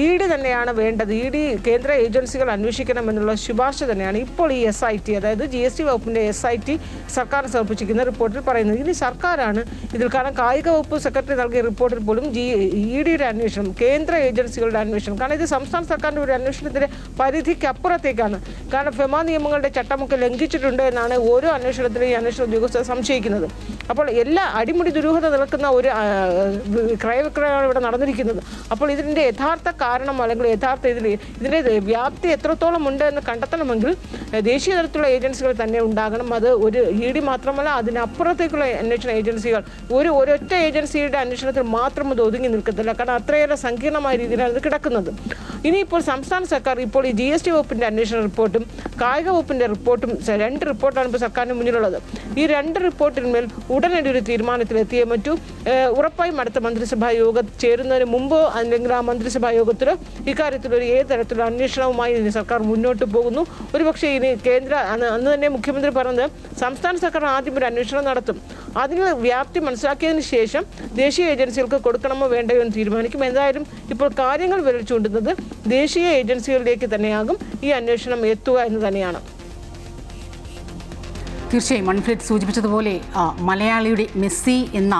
ED തന്നെയാണ് വേണ്ടത്. ED കേന്ദ്ര ഏജൻസികൾ അന്വേഷിക്കണമെന്നുള്ള ശുപാർശ തന്നെയാണ് ഇപ്പോൾ ഈ SIT, അതായത് GST വകുപ്പിൻ്റെ SIT സർക്കാരിന് സമർപ്പിച്ചിരിക്കുന്ന റിപ്പോർട്ടിൽ പറയുന്നത്. ഇനി സർക്കാരാണ് ഇതിൽ, കാരണം കായിക വകുപ്പ് സെക്രട്ടറി നൽകിയ റിപ്പോർട്ടിൽ പോലും EDയുടെ അന്വേഷണം, കേന്ദ്ര ഏജൻസികളുടെ അന്വേഷണം, കാരണം ഇത് സംസ്ഥാന സർക്കാരിൻ്റെ ഒരു അന്വേഷണത്തിൻ്റെ പരിധിക്കപ്പുറത്തേക്കാണ്. കാരണം ഫെമ നിയമങ്ങളുടെ ചട്ടമൊക്കെ ലംഘിച്ചിട്ടുണ്ട് എന്നാണ് ഓരോ അന്വേഷണത്തിലും ഈ അന്വേഷണ ഉദ്യോഗസ്ഥർ സംശയിക്കുന്നത്. അപ്പോൾ എല്ലാ അടിമുടി ദുരൂഹത നിൽക്കുന്ന ഒരു ക്രയവിക്രയമാണ് ഇവിടെ നടന്നിരിക്കുന്നത്. അപ്പോൾ ഇതിൻ്റെ യഥാർത്ഥ കാരണം അല്ലെങ്കിൽ ഇതിൻ്റെ വ്യാപ്തി എത്രത്തോളം ഉണ്ട് എന്ന് കണ്ടെത്തണമെങ്കിൽ ദേശീയ തലത്തിലുള്ള ഏജൻസികൾ തന്നെ ഉണ്ടാകണം. അത് ഒരു ED മാത്രമല്ല, അതിനപ്പുറത്തേക്കുള്ള അന്വേഷണ ഏജൻസികൾ ഒരൊറ്റ ഏജൻസിയുടെ അന്വേഷണത്തിൽ മാത്രം അത് ഒതുങ്ങി നിൽക്കത്തില്ല. കാരണം അത്രയേറെ സങ്കീർണമായ രീതിയിലാണ് ഇത് കിടക്കുന്നത്. ഇനിയിപ്പോൾ സംസ്ഥാന സർക്കാർ ഇപ്പോൾ ഈ GST വകുപ്പിൻ്റെ അന്വേഷണ റിപ്പോർട്ടും കായിക വകുപ്പിൻ്റെ റിപ്പോർട്ടും 2 റിപ്പോർട്ടാണ് ഇപ്പോൾ സർക്കാരിന് മുന്നിലുള്ളത്. ഈ 2 റിപ്പോർട്ടിന്മേൽ ഉടനടി ഒരു തീരുമാനത്തിലെത്തിയേ പറ്റൂ. ഉറപ്പായും അടുത്ത മന്ത്രിസഭാ യോഗം ചേരുന്നതിന് മുമ്പോ അല്ലെങ്കിൽ ആ മന്ത്രിസഭാ യോഗത്തിൽ ഇക്കാര്യത്തിൽ ഏത് തരത്തിലുള്ള അന്വേഷണവുമായി ഇനി സർക്കാർ മുന്നോട്ട് പോകുന്നു. ഒരുപക്ഷെ ഇനി അന്ന് തന്നെ മുഖ്യമന്ത്രി പറഞ്ഞത് സംസ്ഥാന സർക്കാർ ആദ്യം ഒരു അന്വേഷണം നടത്തും, അതിന് വ്യാപ്തി മനസ്സിലാക്കിയതിന് ശേഷം ദേശീയ ഏജൻസികൾക്ക് കൊടുക്കണമോ വേണ്ടയോ എന്ന് തീരുമാനിക്കും. എന്തായാലും ഇപ്പോൾ കാര്യങ്ങൾ വിരൽ ചൂണ്ടുന്നത് ദേശീയ ഏജൻസികളിലേക്ക് തന്നെയാകും ഈ അന്വേഷണം എത്തുക എന്ന് തന്നെയാണ്. തീർച്ചയായും മൺഫ്രീഡ് സൂചിപ്പിച്ചതുപോലെ മലയാളിയുടെ മെസ്സി എന്ന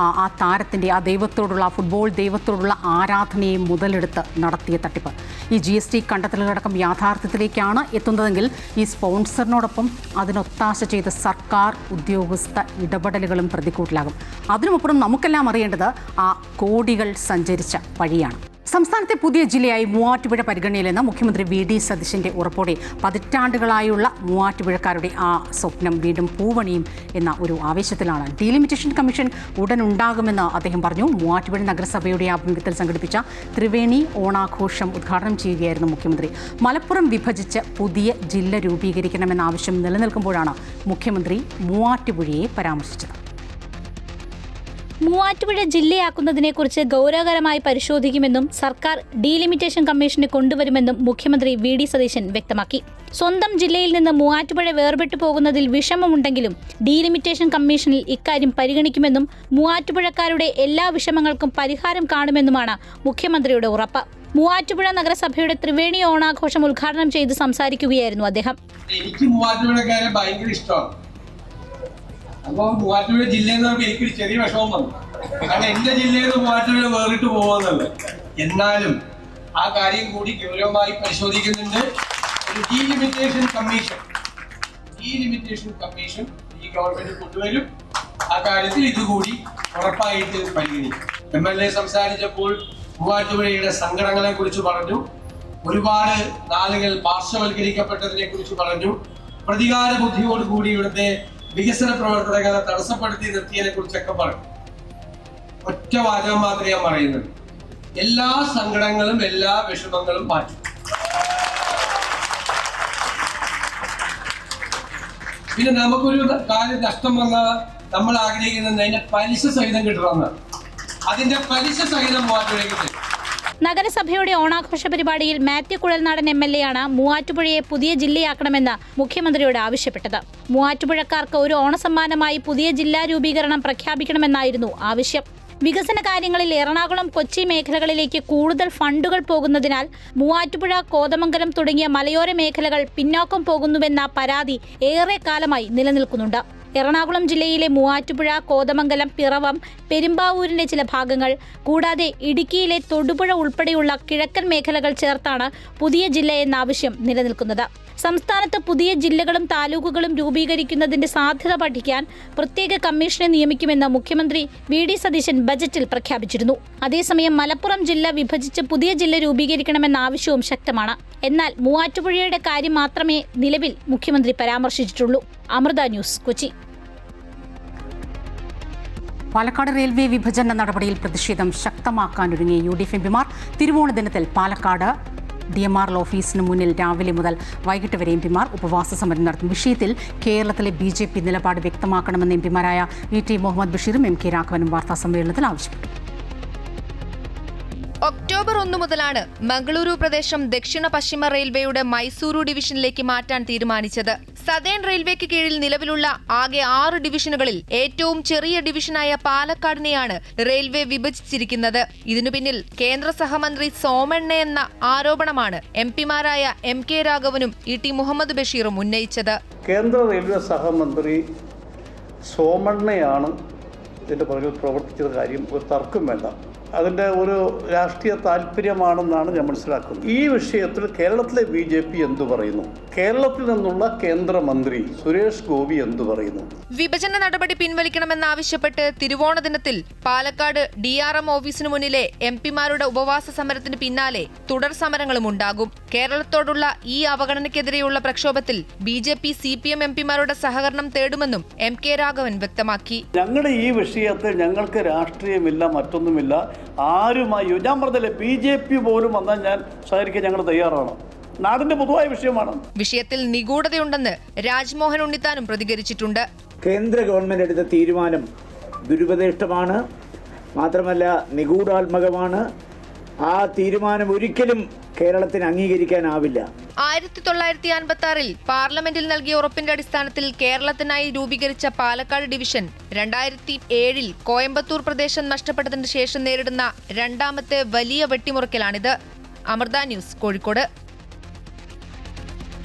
ആ താരത്തിൻ്റെ ആ ദൈവത്തോടുള്ള ഫുട്ബോൾ ദൈവത്തോടുള്ള ആരാധനയെ മുതലെടുത്ത് നടത്തിയ തട്ടിപ്പ് ഈ GST കണ്ടെത്തലുകളടക്കം യാഥാർത്ഥ്യത്തിലേക്കാണ് എത്തുന്നതെങ്കിൽ ഈ സ്പോൺസറിനോടൊപ്പം അതിനൊത്താശ ചെയ്ത സർക്കാർ ഉദ്യോഗസ്ഥ ഇടപെടലുകളും പ്രതിക്കൂട്ടിലാകും. അതിനുമപ്പുറം നമുക്കെല്ലാം അറിയേണ്ടത് ആ കോടികൾ സഞ്ചരിച്ച വഴിയാണ്. സംസ്ഥാനത്തെ പുതിയ ജില്ലയായി മൂവാറ്റുപുഴ പരിഗണനയിലെന്ന് മുഖ്യമന്ത്രി VD സതീശൻ്റെ ഉറപ്പോടെ പതിറ്റാണ്ടുകളായുള്ള മൂവാറ്റുപുഴക്കാരുടെ ആ സ്വപ്നം വീണ്ടും പൂവണിയും എന്ന ഒരു ആവേശത്തിലാണ്. ഡീലിമിറ്റേഷൻ കമ്മീഷൻ ഉടൻ ഉണ്ടാകുമെന്ന് അദ്ദേഹം പറഞ്ഞു. മൂവാറ്റുപുഴ നഗരസഭയുടെ ആഭിമുഖ്യത്തിൽ സംഘടിപ്പിച്ച ത്രിവേണി ഓണാഘോഷം ഉദ്ഘാടനം ചെയ്യുകയായിരുന്നു മുഖ്യമന്ത്രി. മലപ്പുറം വിഭജിച്ച് പുതിയ ജില്ല രൂപീകരിക്കണമെന്ന ആവശ്യം നിലനിൽക്കുമ്പോഴാണ് മുഖ്യമന്ത്രി മൂവാറ്റുപുഴയെ പരാമർശിച്ചത്. മൂവാറ്റുപുഴ ജില്ലയാക്കുന്നതിനെക്കുറിച്ച് ഗൗരവകരമായി പരിശോധിക്കുമെന്നും സർക്കാർ ഡീലിമിറ്റേഷൻ കമ്മീഷനെ കൊണ്ടുവരുമെന്നും മുഖ്യമന്ത്രി VD സതീശൻ വ്യക്തമാക്കി. സ്വന്തം ജില്ലയിൽ നിന്ന് മൂവാറ്റുപുഴ വേർപെട്ടു പോകുന്നതിൽ വിഷമമുണ്ടെങ്കിലും ഡീലിമിറ്റേഷൻ കമ്മീഷനിൽ ഇക്കാര്യം പരിഗണിക്കുമെന്നും മൂവാറ്റുപുഴക്കാരുടെ എല്ലാ വിഷമങ്ങൾക്കും പരിഹാരം കാണുമെന്നുമാണ് മുഖ്യമന്ത്രിയുടെ ഉറപ്പ്. മൂവാറ്റുപുഴ നഗരസഭയുടെ ത്രിവേണി ഓണാഘോഷം ഉദ്ഘാടനം ചെയ്ത് സംസാരിക്കുകയായിരുന്നു അദ്ദേഹം. എനിക്ക് മൂവാറ്റുപുഴക്കാരെ ഭയങ്കര ഇഷ്ടമാണ്. അപ്പോൾ മൂവാറ്റുപുഴ ജില്ലയിൽ നിന്ന് എനിക്കൊരു ചെറിയ വിഷമം വന്നു. കാരണം എന്റെ ജില്ലയിൽ നിന്ന് മൂവാറ്റുപുഴ വേറിട്ട് പോകുന്നുണ്ട്. എന്നാലും ആ കാര്യം കൂടി ഗൗരവമായി പരിശോധിക്കുന്നുണ്ട്. ഒരു ഡീലിമിറ്റേഷൻ കമ്മീഷൻ ഈ ഗവൺമെന്റ് കൊണ്ടുവരും. ആ കാര്യത്തിൽ ഇതുകൂടി ഉറപ്പായിട്ട് പരിഗണിക്കും. MLA സംസാരിച്ചപ്പോൾ മൂവാറ്റുപുഴയുടെ സങ്കടങ്ങളെ കുറിച്ച് പറഞ്ഞു. ഒരുപാട് നാളുകൾ പാർശ്വവൽക്കരിക്കപ്പെട്ടതിനെ കുറിച്ച് പറഞ്ഞു. പ്രതികാര ബുദ്ധിയോടുകൂടി ഇവിടുത്തെ വികസന പ്രവർത്തനങ്ങളെ തടസ്സപ്പെടുത്തി നിർത്തിയതിനെ കുറിച്ചൊക്കെ പറഞ്ഞു. ഒറ്റ വാചകം മാത്രമേ ഞാൻ പറയുന്നത്, എല്ലാ സങ്കടങ്ങളും എല്ലാ വിഷമങ്ങളും മാറ്റി. പിന്നെ നമുക്കൊരു കാര്യം നഷ്ടം വന്നാൽ നമ്മൾ ആഗ്രഹിക്കുന്നത് അതിന്റെ പലിശ സഹിതം കിട്ടണമെന്നാണ്. അതിന്റെ പലിശ സഹിതം മൂവാറ്റുപുഴയ്ക്ക്. നഗരസഭയുടെ ഓണാഘോഷ പരിപാടിയിൽ മാത്യു കുഴൽനാടൻ MLA ആണ് മൂവാറ്റുപുഴയെ പുതിയ ജില്ലയാക്കണമെന്ന് മുഖ്യമന്ത്രിയോട് ആവശ്യപ്പെട്ടത്. മൂവാറ്റുപുഴക്കാർക്ക് ഒരു ഓണസമ്മാനമായി പുതിയ ജില്ലാ രൂപീകരണം പ്രഖ്യാപിക്കണമെന്നായിരുന്നു ആവശ്യം. വികസന കാര്യങ്ങളിൽ എറണാകുളം കൊച്ചി മേഖലകളിലേക്ക് കൂടുതൽ ഫണ്ടുകൾ പോകുന്നതിനാൽ മൂവാറ്റുപുഴ കോതമംഗലം തുടങ്ങിയ മലയോര മേഖലകൾ പിന്നോക്കം പോകുന്നുവെന്ന പരാതി ഏറെ കാലമായി നിലനിൽക്കുന്നുണ്ട്. എറണാകുളം ജില്ലയിലെ മൂവാറ്റുപുഴ, കോതമംഗലം, പിറവം, പെരുമ്പാവൂരിന്റെ ചില ഭാഗങ്ങൾ കൂടാതെ ഇടുക്കിയിലെ തൊടുപുഴ ഉൾപ്പെടെയുള്ള കിഴക്കൻ മേഖലകൾ ചേർത്താണ് പുതിയ ജില്ല എന്ന ആവശ്യം നിലനിൽക്കുന്നത്. സംസ്ഥാനത്ത് പുതിയ ജില്ലകളും താലൂക്കുകളും രൂപീകരിക്കുന്നതിന്റെ സാധ്യത പഠിക്കാൻ പ്രത്യേക കമ്മീഷനെ നിയമിക്കുമെന്ന് മുഖ്യമന്ത്രി VD സതീശൻ ബജറ്റിൽ പ്രഖ്യാപിച്ചിരുന്നു. അതേസമയം മലപ്പുറം ജില്ല വിഭജിച്ച് പുതിയ ജില്ല രൂപീകരിക്കണമെന്ന ആവശ്യവും ശക്തമാണ്. എന്നാൽ മൂവാറ്റുപുഴയുടെ കാര്യം മാത്രമേ നിലവിൽ മുഖ്യമന്ത്രി പരാമർശിച്ചിട്ടുള്ളൂ. അമൃത ന്യൂസ്, കൊച്ചി. പാലക്കാട് റെയിൽവേ വിഭജന നടപടിയിൽ പ്രതിഷേധം ശക്തമാക്കാനൊരുങ്ങിയ UDF MPമാർ തിരുവോണ ദിനത്തിൽ പാലക്കാട് DMRL ഓഫീസിന് മുന്നിൽ രാവിലെ മുതൽ വൈകിട്ട് വരെ MPമാർ ഉപവാസ സമരം നടത്തും. വിഷയത്തിൽ കേരളത്തിലെ BJP നിലപാട് വ്യക്തമാക്കണമെന്ന് MPമാരായ ET മുഹമ്മദ് ബഷീറും MK രാഘവനും വാർത്താസമ്മേളനത്തിൽ ആവശ്യപ്പെട്ടു. ഒക്ടോബർ 1 മുതലാണ് മംഗളൂരു പ്രദേശം ദക്ഷിണ പശ്ചിമ റെയിൽവേയുടെ മൈസൂരു ഡിവിഷനിലേക്ക് മാറ്റാൻ തീരുമാനിച്ചത്. സതേൺ റെയിൽവേക്ക് കീഴിൽ നിലവിലുള്ള ആകെ 6 ഡിവിഷനുകളിൽ ഏറ്റവും ചെറിയ ഡിവിഷനായ പാലക്കാടിനെയാണ് റെയിൽവേ വിഭജിച്ചിരിക്കുന്നത്. ഇതിനു പിന്നിൽ കേന്ദ്ര സഹമന്ത്രി സോമണ്ണ എന്ന ആരോപണമാണ് MPമാരായ MK രാഘവനും ET മുഹമ്മദ് ബഷീറും ഉന്നയിച്ചത്. കേന്ദ്ര റെയിൽവേ സഹമന്ത്രി സോമണ്ണയാണ് ഇതിന്റെ പുറകിൽ പ്രവർത്തിച്ചത് കാര്യം ഒരു തർക്കം വേണ്ട. അതിൻ്റെ ഒരു രാഷ്ട്രീയ താല്പര്യമാണെന്നാണ് ഞാൻ മനസ്സിലാക്കുന്നത്. ഈ വിഷയത്തിൽ കേരളത്തിലെ BJP എന്തു പറയുന്നു? കേരളത്തിൽ നിന്നുള്ള കേന്ദ്രമന്ത്രി സുരേഷ് ഗോപി എന്തു പറയുന്നു? വിഭജന നടപടി പിൻവലിക്കണമെന്നാവശ്യപ്പെട്ട് തിരുവോണ ദിനത്തിൽ പാലക്കാട് DRM ഓഫീസിന് മുന്നിലെ MP-മാരുടെ ഉപവാസ സമരത്തിന് പിന്നാലെ തുടർ സമരങ്ങളും ഉണ്ടാകും. കേരളത്തോടുള്ള ഈ അവഗണനയ്ക്കെതിരെയുള്ള പ്രക്ഷോഭത്തിൽ BJP CPM MP-മാരുടെ സഹകരണം തേടുമെന്നും MK രാഘവൻ വ്യക്തമാക്കി. ഞങ്ങളുടെ ഈ വിഷയത്തിൽ ഞങ്ങൾക്ക് രാഷ്ട്രീയമില്ല, മറ്റൊന്നുമില്ല. ആരുമായി ഞാൻ പറഞ്ഞില്ലേ, BJP പോലും വന്നാൽ ഞാൻ സഹകരിക്കാൻ ഞങ്ങൾ തയ്യാറാണ്. നാടിന്റെ പൊതുവായ വിഷയമാണ്. വിഷയത്തിൽ നിഗൂഢതയുണ്ടെന്ന് രാജ്മോഹൻ ഉണ്ണിത്താനും പ്രതികരിച്ചിട്ടുണ്ട്. കേന്ദ്ര ഗവൺമെന്റ് എടുത്ത തീരുമാനം ദുരുപദേഷ്ടമാണ്, മാത്രമല്ല നിഗൂഢാത്മകമാണ്. ആ തീരുമാനം ഒരിക്കലും കേരളത്തിന് അംഗീകരിക്കാനാവില്ല. 1956-ൽ പാർലമെന്റിൽ നൽകിയ ഉറപ്പിന്റെ അടിസ്ഥാനത്തിൽ കേരളത്തിനായി രൂപീകരിച്ച പാലക്കാട് ഡിവിഷൻ 2007-ൽ കോയമ്പത്തൂർ പ്രദേശം നഷ്ടപ്പെട്ടതിന് ശേഷം നേരിടുന്ന രണ്ടാമത്തെ വലിയ വെട്ടിമുറിക്കലാണിത്. അമൃത ന്യൂസ്, കോഴിക്കോട്.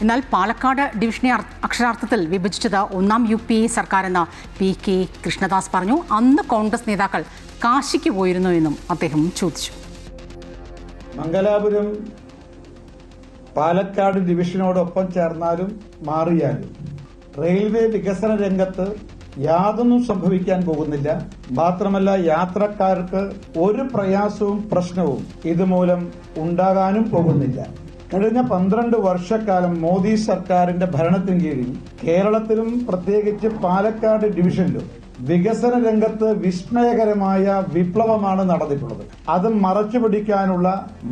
എന്നാൽ പാലക്കാട് ഡിവിഷനെ അക്ഷരാർത്ഥത്തിൽ വിഭജിച്ചത് ഒന്നാം UPA സർക്കാരെന്ന് PK കൃഷ്ണദാസ് പറഞ്ഞു. അന്ന് കോൺഗ്രസ് നേതാക്കൾ കാശിക്ക് പോയിരുന്നു എന്നും അദ്ദേഹം ചോദിച്ചു. മംഗലാപുരം പാലക്കാട് ഡിവിഷനോടൊപ്പം ചേർന്നാലും മാറിയാലും റെയിൽവേ വികസന രംഗത്ത് യാതൊന്നും സംഭവിക്കാൻ പോകുന്നില്ല. മാത്രമല്ല, യാത്രക്കാർക്ക് ഒരു പ്രയാസവും പ്രശ്നവും ഇതുമൂലം ഉണ്ടാകാനും പോകുന്നില്ല. കഴിഞ്ഞ 12 വർഷക്കാലം മോദി സർക്കാരിന്റെ ഭരണത്തിന് കീഴിൽ കേരളത്തിലും പ്രത്യേകിച്ച് പാലക്കാട് ഡിവിഷനിലും വികസന രംഗത്ത് വിസ്മയകരമായ വിപ്ലവമാണ് നടന്നിട്ടുള്ളത്. അത്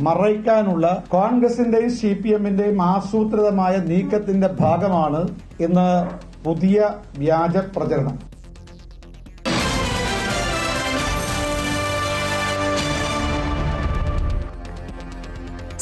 മറയ്ക്കാനുള്ള കോൺഗ്രസിന്റെയും CPM-ന്റെയും ആസൂത്രിതമായ നീക്കത്തിന്റെ ഭാഗമാണ് ഇന്ന് പുതിയ വ്യാജ പ്രചരണം.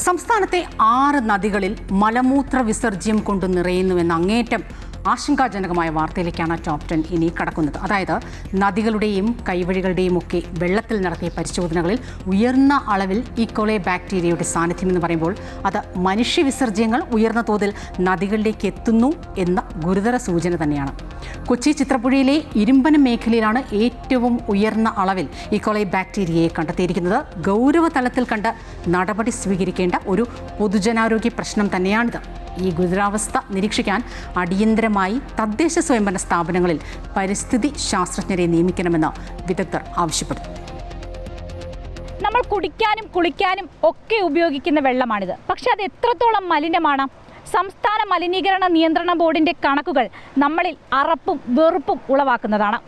സംസ്ഥാനത്തെ 6 നദികളിൽ മലമൂത്ര വിസർജ്യം കൊണ്ട് നിറയുന്നുവെന്ന അങ്ങേറ്റം ആശങ്കാജനകമായ വാർത്തയിലേക്കാണ് ടോപ്പ് 10 ഇനി കടക്കുന്നത്. അതായത് നദികളുടെയും കൈവഴികളുടെയും ഒക്കെ വെള്ളത്തിൽ നടത്തിയ പരിശോധനകളിൽ ഉയർന്ന അളവിൽ ഈക്കോളെ ബാക്ടീരിയയുടെ സാന്നിധ്യം എന്ന് പറയുമ്പോൾ അത് മനുഷ്യ വിസർജ്യങ്ങൾ ഉയർന്ന തോതിൽ നദികളിലേക്ക് എത്തുന്നു എന്ന ഗുരുതര സൂചന തന്നെയാണ്. കൊച്ചി ചിത്രപ്പുഴയിലെ ഇരുമ്പനം മേഖലയിലാണ് ഏറ്റവും ഉയർന്ന അളവിൽ ഈക്കോളെ ബാക്ടീരിയയെ കണ്ടെത്തിയിരിക്കുന്നത്. ഗൗരവതലത്തിൽ കണ്ട് നടപടി സ്വീകരിക്കേണ്ട ഒരു പൊതുജനാരോഗ്യ പ്രശ്നം തന്നെയാണിത്. ഈ ഗുരുതരാവസ്ഥ നിരീക്ഷിക്കാൻ അടിയന്തരമായി തദ്ദേശ സ്വയംഭരണ സ്ഥാപനങ്ങളിൽ പരിസ്ഥിതി ശാസ്ത്രജ്ഞരെ നിയമിക്കണമെന്ന് വിദഗ്ധർ ആവശ്യപ്പെടുന്നു. നമ്മൾ കുടിക്കാനും കുളിക്കാനും ഒക്കെ ഉപയോഗിക്കുന്ന വെള്ളമാണിത്. പക്ഷെ അത് എത്രത്തോളം മലിനമാണ്? സംസ്ഥാന മലിനീകരണ നിയന്ത്രണ ബോർഡിന്റെ കണക്കുകൾ നമ്മളിൽ അറപ്പും വെറുപ്പും ഉളവാക്കുന്നതാണ്.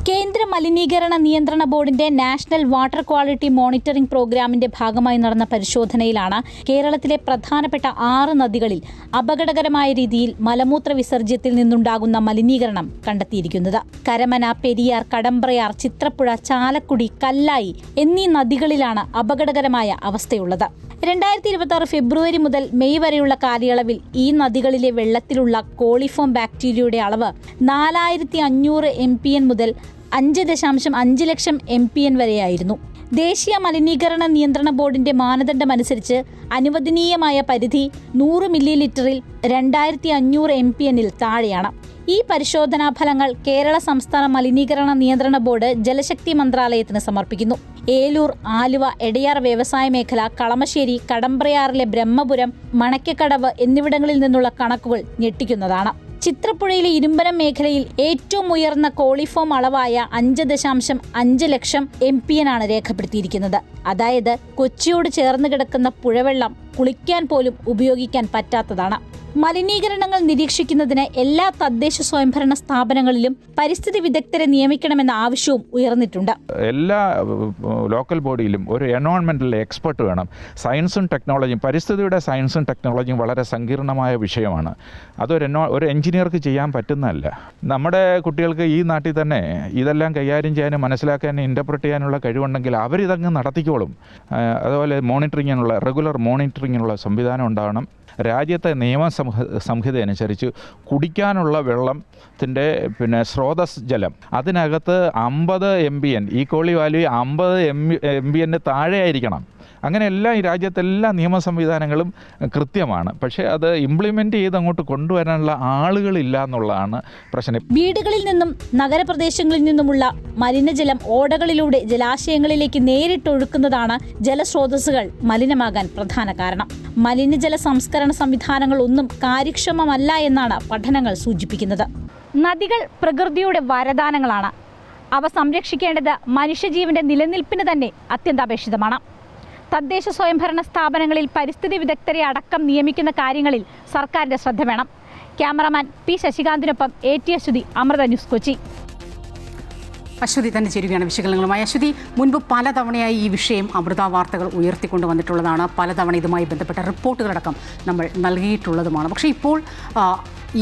കേന്ദ്ര മലിനീകരണ നിയന്ത്രണ ബോർഡിന്റെ നാഷണൽ വാട്ടർ ക്വാളിറ്റി മോണിറ്ററിംഗ് പ്രോഗ്രാമിന്റെ ഭാഗമായി നടന്ന പരിശോധനയിലാണ് കേരളത്തിലെ പ്രധാനപ്പെട്ട 6 നദികളിൽ അപകടകരമായ രീതിയിൽ മലമൂത്ര വിസർജ്യത്തിൽ നിന്നുണ്ടാകുന്ന മലിനീകരണം കണ്ടെത്തിയിരിക്കുന്നത്. കരമന, പെരിയാർ, കടമ്പ്രയാർ, ചിത്രപ്പുഴ, ചാലക്കുടി, കല്ലായി എന്നീ നദികളിലാണ് അപകടകരമായ അവസ്ഥയുള്ളത്. 2026 ഫെബ്രുവരി മുതൽ മെയ് വരെയുള്ള കാലയളവിൽ ഈ നദികളിലെ വെള്ളത്തിലുള്ള കോളിഫോം ബാക്ടീരിയയുടെ അളവ് 4500 MPN മുതൽ 5.5 ലക്ഷം MPN വരെയായിരുന്നു. ദേശീയ മലിനീകരണ നിയന്ത്രണ ബോർഡിന്റെ മാനദണ്ഡമനുസരിച്ച് അനുവദനീയമായ പരിധി 100 മില്ലി ലിറ്ററിൽ 2500 MPN-ൽ താഴെയാണ്. ഈ പരിശോധനാ ഫലങ്ങൾ കേരള സംസ്ഥാന മലിനീകരണ നിയന്ത്രണ ബോർഡ് ജലശക്തി മന്ത്രാലയത്തിന് സമർപ്പിക്കുന്നു. ഏലൂർ, ആലുവ, എടയാർ വ്യവസായ മേഖല, കളമശ്ശേരി, കടമ്പ്രയാറിലെ ബ്രഹ്മപുരം, മണക്കക്കടവ് എന്നിവിടങ്ങളിൽ നിന്നുള്ള കണക്കുകൾ ഞെട്ടിക്കുന്നതാണ്. ചിത്രപ്പുഴയിലെ ഇരുമ്പനം മേഖലയിൽ ഏറ്റവും ഉയർന്ന കോളിഫോം അളവായ 5.5 ലക്ഷം MPN ആണ് രേഖപ്പെടുത്തിയിരിക്കുന്നത്. അതായത് കൊച്ചിയോട് ചേർന്ന് കിടക്കുന്ന പുഴവെള്ളം കുളിക്കാൻ പോലും ഉപയോഗിക്കാൻ പറ്റാത്തതാണ്. മലിനീകരണങ്ങൾ നിരീക്ഷിക്കുന്നതിന് എല്ലാ തദ്ദേശ സ്വയംഭരണ സ്ഥാപനങ്ങളിലും പരിസ്ഥിതി വിദഗ്ധരെ നിയമിക്കണമെന്ന ആവശ്യവും ഉയർന്നിട്ടുണ്ട്. എല്ലാ ലോക്കൽ ബോഡിയിലും ഒരു എൻവയോൺമെന്റൽ എക്സ്പെർട്ട് വേണം. സയൻസും ടെക്നോളജിയും, പരിസ്ഥിതിയുടെ സയൻസും ടെക്നോളജിയും വളരെ സങ്കീർണമായ വിഷയമാണ്. ഒരു എഞ്ചിനീയർക്ക് ചെയ്യാൻ പറ്റുന്നതല്ല. നമ്മുടെ കുട്ടികൾക്ക് ഈ നാട്ടിൽ തന്നെ ഇതെല്ലാം കൈകാര്യം ചെയ്യാനും മനസ്സിലാക്കാനും ഇൻ്റർപ്രറ്റ് ചെയ്യാനുള്ള കഴിവുണ്ടെങ്കിൽ അവരിതങ്ങ് നടത്തിക്കോളും. അതുപോലെ റെഗുലർ മോണിറ്ററിങ്ങിനുള്ള സംവിധാനം ഉണ്ടാകണം. രാജ്യത്തെ സംഹിത അനുസരിച്ച് കുടിക്കാനുള്ള വെള്ളത്തിൻ്റെ സ്രോതസ് ജലം അതിനകത്ത് 50 MBN ഈക്വളി വാല്യൂ 50 MBN താഴെ ആയിരിക്കണം. അങ്ങനെയെല്ലാം ഈ രാജ്യത്തെല്ലാ നിയമ സംവിധാനങ്ങളും കൃത്യമാണ്. പക്ഷേ അത് ഇംപ്ലിമെൻ്റ് ചെയ്ത് അങ്ങോട്ട് കൊണ്ടുവരാനുള്ള ആളുകളില്ല എന്നുള്ളതാണ് പ്രശ്നം. വീടുകളിൽ നിന്നും നഗരപ്രദേശങ്ങളിൽ നിന്നുമുള്ള മലിനജലം ഓടകളിലൂടെ ജലാശയങ്ങളിലേക്ക് നേരിട്ടൊഴുക്കുന്നതാണ് ജലസ്രോതസ്സുകൾ മലിനമാകാൻ പ്രധാന കാരണം. മലിനജല സംസ്കരണ സംവിധാനങ്ങളൊന്നും കാര്യക്ഷമമല്ല എന്നാണ് പഠനങ്ങൾ സൂചിപ്പിക്കുന്നത്. നദികൾ പ്രകൃതിയുടെ വരദാനങ്ങളാണ്. അവ സംരക്ഷിക്കേണ്ടത് മനുഷ്യജീവന്റെ നിലനിൽപ്പിന് തന്നെ അത്യന്താപേക്ഷിതമാണ്. തദ്ദേശ സ്വയംഭരണ സ്ഥാപനങ്ങളിൽ പരിസ്ഥിതി വിദഗ്ധരെ അടക്കം നിയമിക്കുന്ന കാര്യങ്ങളിൽ സർക്കാരിന്റെ ശ്രദ്ധ വേണം. ക്യാമറാമാൻ പി ശശികാന്തിനൊപ്പം AT അശ്വതി, അമൃത ന്യൂസ്, കൊച്ചി. അശ്വതി തന്നെ ചേരുകയാണ് വിശകലനങ്ങളുമായി. അശ്വതി, മുൻപ് പലതവണയായി ഈ വിഷയം അമൃത വാർത്തകൾ ഉയർത്തിക്കൊണ്ട് വന്നിട്ടുള്ളതാണ്. പലതവണ ഇതുമായി ബന്ധപ്പെട്ട റിപ്പോർട്ടുകളടക്കം നമ്മൾ നൽകിയിട്ടുള്ളതുമാണ്. പക്ഷേ ഇപ്പോൾ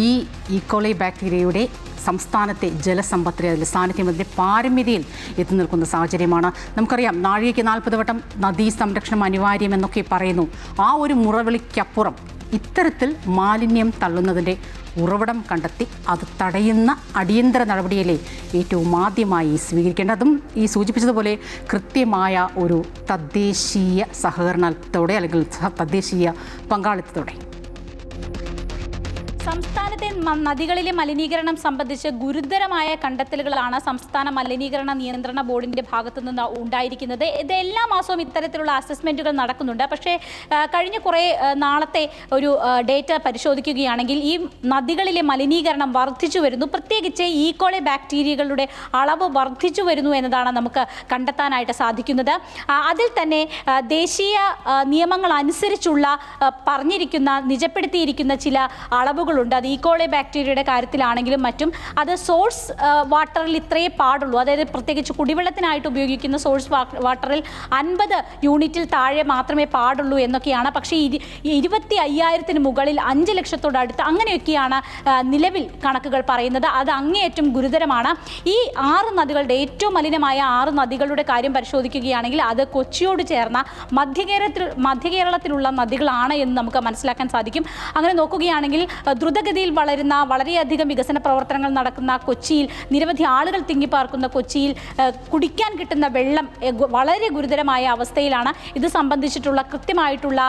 ഈ ഈക്കോളി ബാക്ടീരിയയുടെ സംസ്ഥാനത്തെ ജലസമ്പത്തിലെ അതിൻ്റെ സാന്നിധ്യം അതിൻ്റെ പാരമ്യതയിൽ എത്തി നിൽക്കുന്ന സാഹചര്യമാണ്. നമുക്കറിയാം, നാഴികയ്ക്ക് 40 വട്ടം നദീ സംരക്ഷണം അനിവാര്യമെന്നൊക്കെ പറയുന്നു. ആ ഒരു മുറവിളിക്കപ്പുറം ഇത്തരത്തിൽ മാലിന്യം തള്ളുന്നതിൻ്റെ ഉറവിടം കണ്ടെത്തി അത് തടയുന്ന അടിയന്തര നടപടിയല്ലേ ഏറ്റവും ആദ്യമായി സ്വീകരിക്കേണ്ടതും ഈ സൂചിപ്പിച്ചതുപോലെ കൃത്യമായ ഒരു തദ്ദേശീയ സഹകരണത്തോടെ അല്ലെങ്കിൽ തദ്ദേശീയ പങ്കാളിത്തത്തോടെ. സംസ്ഥാനത്തെ നദികളിലെ മലിനീകരണം സംബന്ധിച്ച് ഗുരുതരമായ കണ്ടെത്തലുകളാണ് സംസ്ഥാന മലിനീകരണ നിയന്ത്രണ ബോർഡിൻ്റെ ഭാഗത്തു നിന്ന് ഉണ്ടായിരിക്കുന്നത്. ഇത് എല്ലാ മാസവും ഇത്തരത്തിലുള്ള അസസ്മെൻറ്റുകൾ നടക്കുന്നുണ്ട്. പക്ഷേ കഴിഞ്ഞ കുറേ നാളത്തെ ഒരു ഡേറ്റ പരിശോധിക്കുകയാണെങ്കിൽ ഈ നദികളിലെ മലിനീകരണം വർദ്ധിച്ചു വരുന്നു. പ്രത്യേകിച്ച് ഈക്കോളി ബാക്ടീരിയകളുടെ അളവ് വർദ്ധിച്ചു വരുന്നു എന്നതാണ് നമുക്ക് കണ്ടെത്താനായിട്ട് സാധിക്കുന്നത്. അതിൽ തന്നെ ദേശീയ നിയമങ്ങൾ അനുസരിച്ചുള്ള പറഞ്ഞിരിക്കുന്ന നിജപ്പെടുത്തിയിരിക്കുന്ന ചില അളവുകളുണ്ട്. അത് ഈക്കോളി ബാക്ടീരിയയുടെ കാര്യത്തിലാണെങ്കിലും മറ്റും അത് സോഴ്സ് വാട്ടറിൽ ഇത്രയേ പാടുള്ളൂ. അതായത് പ്രത്യേകിച്ച് കുടിവെള്ളത്തിനായിട്ട് ഉപയോഗിക്കുന്ന സോഴ്സ് വാട്ടറിൽ 50 യൂണിറ്റിൽ താഴെ മാത്രമേ പാടുള്ളൂ എന്നൊക്കെയാണ്. പക്ഷേ 25,000-ന് മുകളിൽ 5 ലക്ഷത്തോടടുത്ത് അങ്ങനെയൊക്കെയാണ് നിലവിൽ കണക്കുകൾ പറയുന്നത്. അത് അങ്ങേയറ്റം ഗുരുതരമാണ്. ഈ 6 നദികളുടെ ഏറ്റവും മലിനമായ 6 നദികളുടെ കാര്യം പരിശോധിക്കുകയാണെങ്കിൽ അത് കൊച്ചിയോട് ചേർന്ന മധ്യകേരളത്തിലുള്ള നദികളാണ് എന്ന് നമുക്ക് മനസ്സിലാക്കാൻ സാധിക്കും. അങ്ങനെ നോക്കുകയാണെങ്കിൽ ദ്രുതഗതിയിൽ വളരുന്ന വളരെയധികം വികസന പ്രവർത്തനങ്ങൾ നടക്കുന്ന കൊച്ചിയിൽ, നിരവധി ആളുകൾ തിങ്ങിപ്പാർക്കുന്ന കൊച്ചിയിൽ കുടിക്കാൻ കിട്ടുന്ന വെള്ളം വളരെ ഗുരുതരമായ അവസ്ഥയിലാണ്. ഇത് സംബന്ധിച്ചിട്ടുള്ള കൃത്യമായിട്ടുള്ള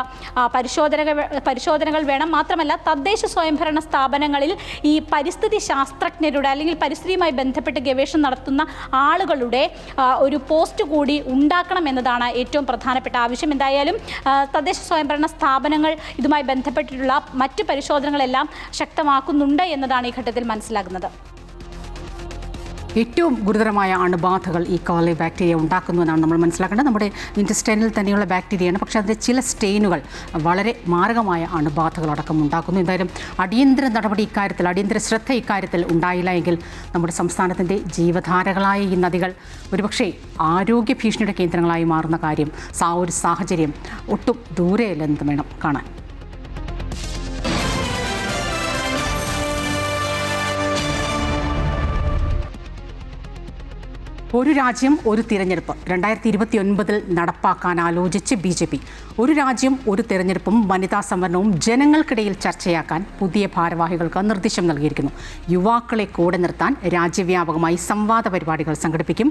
പരിശോധനകൾ വേണം. മാത്രമല്ല തദ്ദേശ സ്വയംഭരണ സ്ഥാപനങ്ങളിൽ ഈ പരിസ്ഥിതി ശാസ്ത്രജ്ഞരുടെ അല്ലെങ്കിൽ പരിസ്ഥിതിയുമായി ബന്ധപ്പെട്ട് ഗവേഷണം നടത്തുന്ന ആളുകളുടെ ഒരു പോസ്റ്റ് കൂടി ഉണ്ടാക്കണം എന്നതാണ് ഏറ്റവും പ്രധാനപ്പെട്ട ആവശ്യം. എന്തായാലും തദ്ദേശ സ്വയംഭരണ സ്ഥാപനങ്ങൾ ഇതുമായി ബന്ധപ്പെട്ടിട്ടുള്ള മറ്റു പരിശോധനകളെല്ലാം ശക്തമാക്കുന്നുണ്ട് എന്നതാണ് ഈ ഘട്ടത്തിൽ മനസ്സിലാകുന്നത്. ഏറ്റവും ഗുരുതരമായ അണുബാധകൾ ഈ ഈക്കോളി ബാക്ടീരിയ ഉണ്ടാക്കുന്നുവെന്നാണ് നമ്മൾ മനസ്സിലാക്കേണ്ടത്. നമ്മുടെ ഇൻറ്റസ്റ്റൈനിൽ തന്നെയുള്ള ബാക്ടീരിയയാണ്. പക്ഷേ അതിൻ്റെ ചില സ്റ്റെയിനുകൾ വളരെ മാരകമായ അണുബാധകളടക്കം ഉണ്ടാക്കുന്നു. എന്തായാലും അടിയന്തര നടപടി ഇക്കാര്യത്തിൽ, അടിയന്തര ശ്രദ്ധ ഇക്കാര്യത്തിൽ ഉണ്ടായില്ല എങ്കിൽ നമ്മുടെ സംസ്ഥാനത്തിൻ്റെ ജീവധാരകളായ ഈ നദികൾ ഒരുപക്ഷെ ആരോഗ്യ ഭീഷണിയുടെ കേന്ദ്രങ്ങളായി മാറുന്ന കാര്യം ഒരു സാഹചര്യം ഒട്ടും ദൂരെയല്ലെന്ന് വേണം കാണാൻ. ഒരു രാജ്യം ഒരു തിരഞ്ഞെടുപ്പ് 2029 നടപ്പാക്കാൻ ആലോചിച്ച് BJP. ഒരു രാജ്യം ഒരു തിരഞ്ഞെടുപ്പും വനിതാ സംവരണവും ജനങ്ങൾക്കിടയിൽ ചർച്ചയാക്കാൻ പുതിയ ഭാരവാഹികൾക്ക് നിർദ്ദേശം നൽകിയിരിക്കുന്നു. യുവാക്കളെ കൂടെ നിർത്താൻ രാജ്യവ്യാപകമായി സംവാദ പരിപാടികൾ സംഘടിപ്പിക്കും.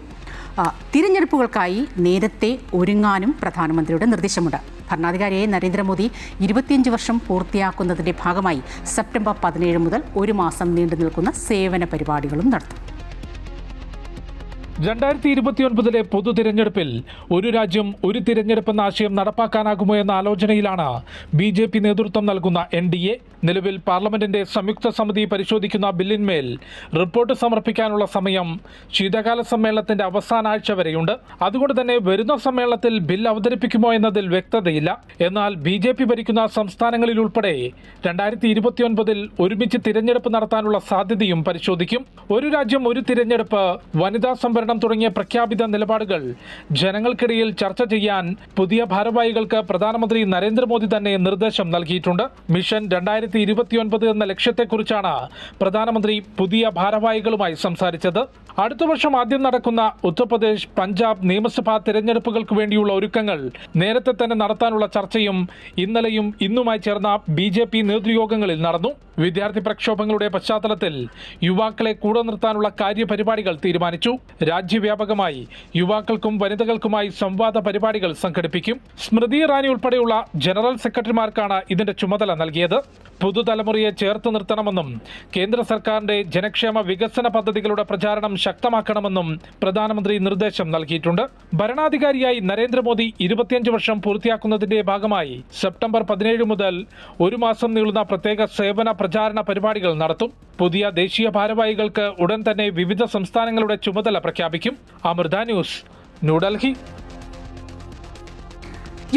തിരഞ്ഞെടുപ്പുകൾക്കായി നേരത്തെ ഒരുങ്ങാനും പ്രധാനമന്ത്രിയുടെ നിർദ്ദേശമുണ്ട്. ഭരണാധികാരിയെ നരേന്ദ്രമോദി 25 വർഷം പൂർത്തിയാക്കുന്നതിൻ്റെ ഭാഗമായി സെപ്റ്റംബർ 17 മുതൽ 1 മാസം നീണ്ടു നിൽക്കുന്ന സേവന പരിപാടികളും നടത്തും. 2029 പൊതു തിരഞ്ഞെടുപ്പിൽ ഒരു രാജ്യം ഒരു തിരഞ്ഞെടുപ്പെന്ന ആശയം നടപ്പാക്കാനാകുമോ എന്ന ആലോചനയിലാണ് BJP നേതൃത്വം നൽകുന്ന NDA. നിലവിൽ പാർലമെന്റിന്റെ സംയുക്ത സമിതി പരിശോധിക്കുന്ന ബില്ലിന്മേൽ റിപ്പോർട്ട് സമർപ്പിക്കാനുള്ള സമയം ശീതകാല സമ്മേളനത്തിന്റെ അവസാന ആഴ്ച വരെയുണ്ട്. അതുകൊണ്ട് തന്നെ വരുന്ന സമ്മേളനത്തിൽ ബിൽ അവതരിപ്പിക്കുമോ എന്നതിൽ വ്യക്തതയില്ല. എന്നാൽ BJP ഭരിക്കുന്ന സംസ്ഥാനങ്ങളിൽ ഉൾപ്പെടെ 2029 ഒരുമിച്ച് തിരഞ്ഞെടുപ്പ് നടത്താനുള്ള സാധ്യതയും പരിശോധിക്കും. ഒരു രാജ്യം ഒരു തിരഞ്ഞെടുപ്പ്, വനിതാ സംവരണം വിപുലീകരണം തുടങ്ങിയ പ്രഖ്യാപിത നിലപാടുകൾ ജനങ്ങൾക്കിടയിൽ ചർച്ച ചെയ്യാൻ പുതിയ ഭാരവാഹികൾക്ക് പ്രധാനമന്ത്രി നരേന്ദ്രമോദി തന്നെ നിർദ്ദേശം നൽകിയിട്ടുണ്ട്. മിഷൻ 2029 എന്ന ലക്ഷ്യത്തെക്കുറിച്ചാണ് പ്രധാനമന്ത്രി പുതിയ ഭാരവാഹികളുമായി സംസാരിച്ചത്. അടുത്ത വർഷം ആദ്യം നടക്കുന്ന ഉത്തർപ്രദേശ്, പഞ്ചാബ് നിയമസഭാ തിരഞ്ഞെടുപ്പുകൾക്ക് വേണ്ടിയുള്ള ഒരുക്കങ്ങൾ നേരത്തെ തന്നെ നടത്താനുള്ള ചർച്ചയും ഇന്നലെയും ഇന്നുമായി ചേർന്ന BJP നേതൃയോഗങ്ങളിൽ നടന്നു. വിദ്യാർത്ഥി പ്രക്ഷോഭങ്ങളുടെ പശ്ചാത്തലത്തിൽ യുവാക്കളെ കൂടെ നിർത്താനുള്ള കാര്യപരിപാടികൾ തീരുമാനിച്ചു. രാജ്യവ്യാപകമായി യുവാക്കൾക്കും വനിതകൾക്കുമായി സംവാദ പരിപാടികൾ സംഘടിപ്പിക്കും. സ്മൃതി ഇറാനി ഉൾപ്പെടെയുള്ള ജനറൽ സെക്രട്ടറിമാർക്കാണ് ഇതിന്റെ ചുമതല നൽകിയത്. പുതുതലമുറയെ ചേർത്ത് നിർത്തണമെന്നും കേന്ദ്ര സർക്കാരിന്റെ ജനക്ഷേമ വികസന പദ്ധതികളുടെ പ്രചാരണം ശക്തമാക്കണമെന്നും പ്രധാനമന്ത്രി നിർദ്ദേശം നൽകിയിട്ടുണ്ട്. ഭരണാധികാരിയായി നരേന്ദ്രമോദി 25 വർഷം പൂർത്തിയാക്കുന്നതിന്റെ ഭാഗമായി സെപ്റ്റംബർ 17 മുതൽ ഒരു മാസം നീളുന്ന പ്രത്യേക സേവന പ്രചാരണ പരിപാടികൾ നടത്തും. പുതിയ ദേശീയ ഭാരവാഹികൾക്ക് ഉടൻ തന്നെ വിവിധ സംസ്ഥാനങ്ങളുടെ ചുമതല പ്രഖ്യാപിക്കും. അമൃത ന്യൂസ്, ന്യൂഡൽഹി.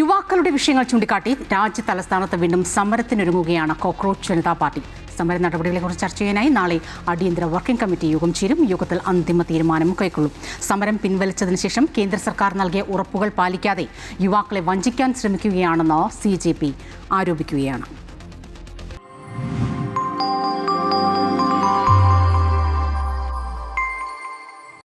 യുവാക്കളുടെ വിഷയങ്ങൾ ചൂണ്ടിക്കാട്ടി രാജ്യ തലസ്ഥാനത്ത് വീണ്ടും സമരത്തിനൊരുങ്ങുകയാണ് കോക്രോച്ച് ജനതാ പാർട്ടി. സമര നടപടികളെക്കുറിച്ച് ചർച്ച ചെയ്യാനായി നാളെ അടിയന്തര വർക്കിംഗ് കമ്മിറ്റി യോഗം ചേരും. യോഗത്തിൽ അന്തിമ തീരുമാനം കൈക്കൊള്ളും. സമരം പിൻവലിച്ചതിന് ശേഷം കേന്ദ്ര സർക്കാർ നൽകിയ ഉറപ്പുകൾ പാലിക്കാതെ യുവാക്കളെ വഞ്ചിക്കാൻ ശ്രമിക്കുകയാണെന്ന് CJP ആരോപിക്കുകയാണ്.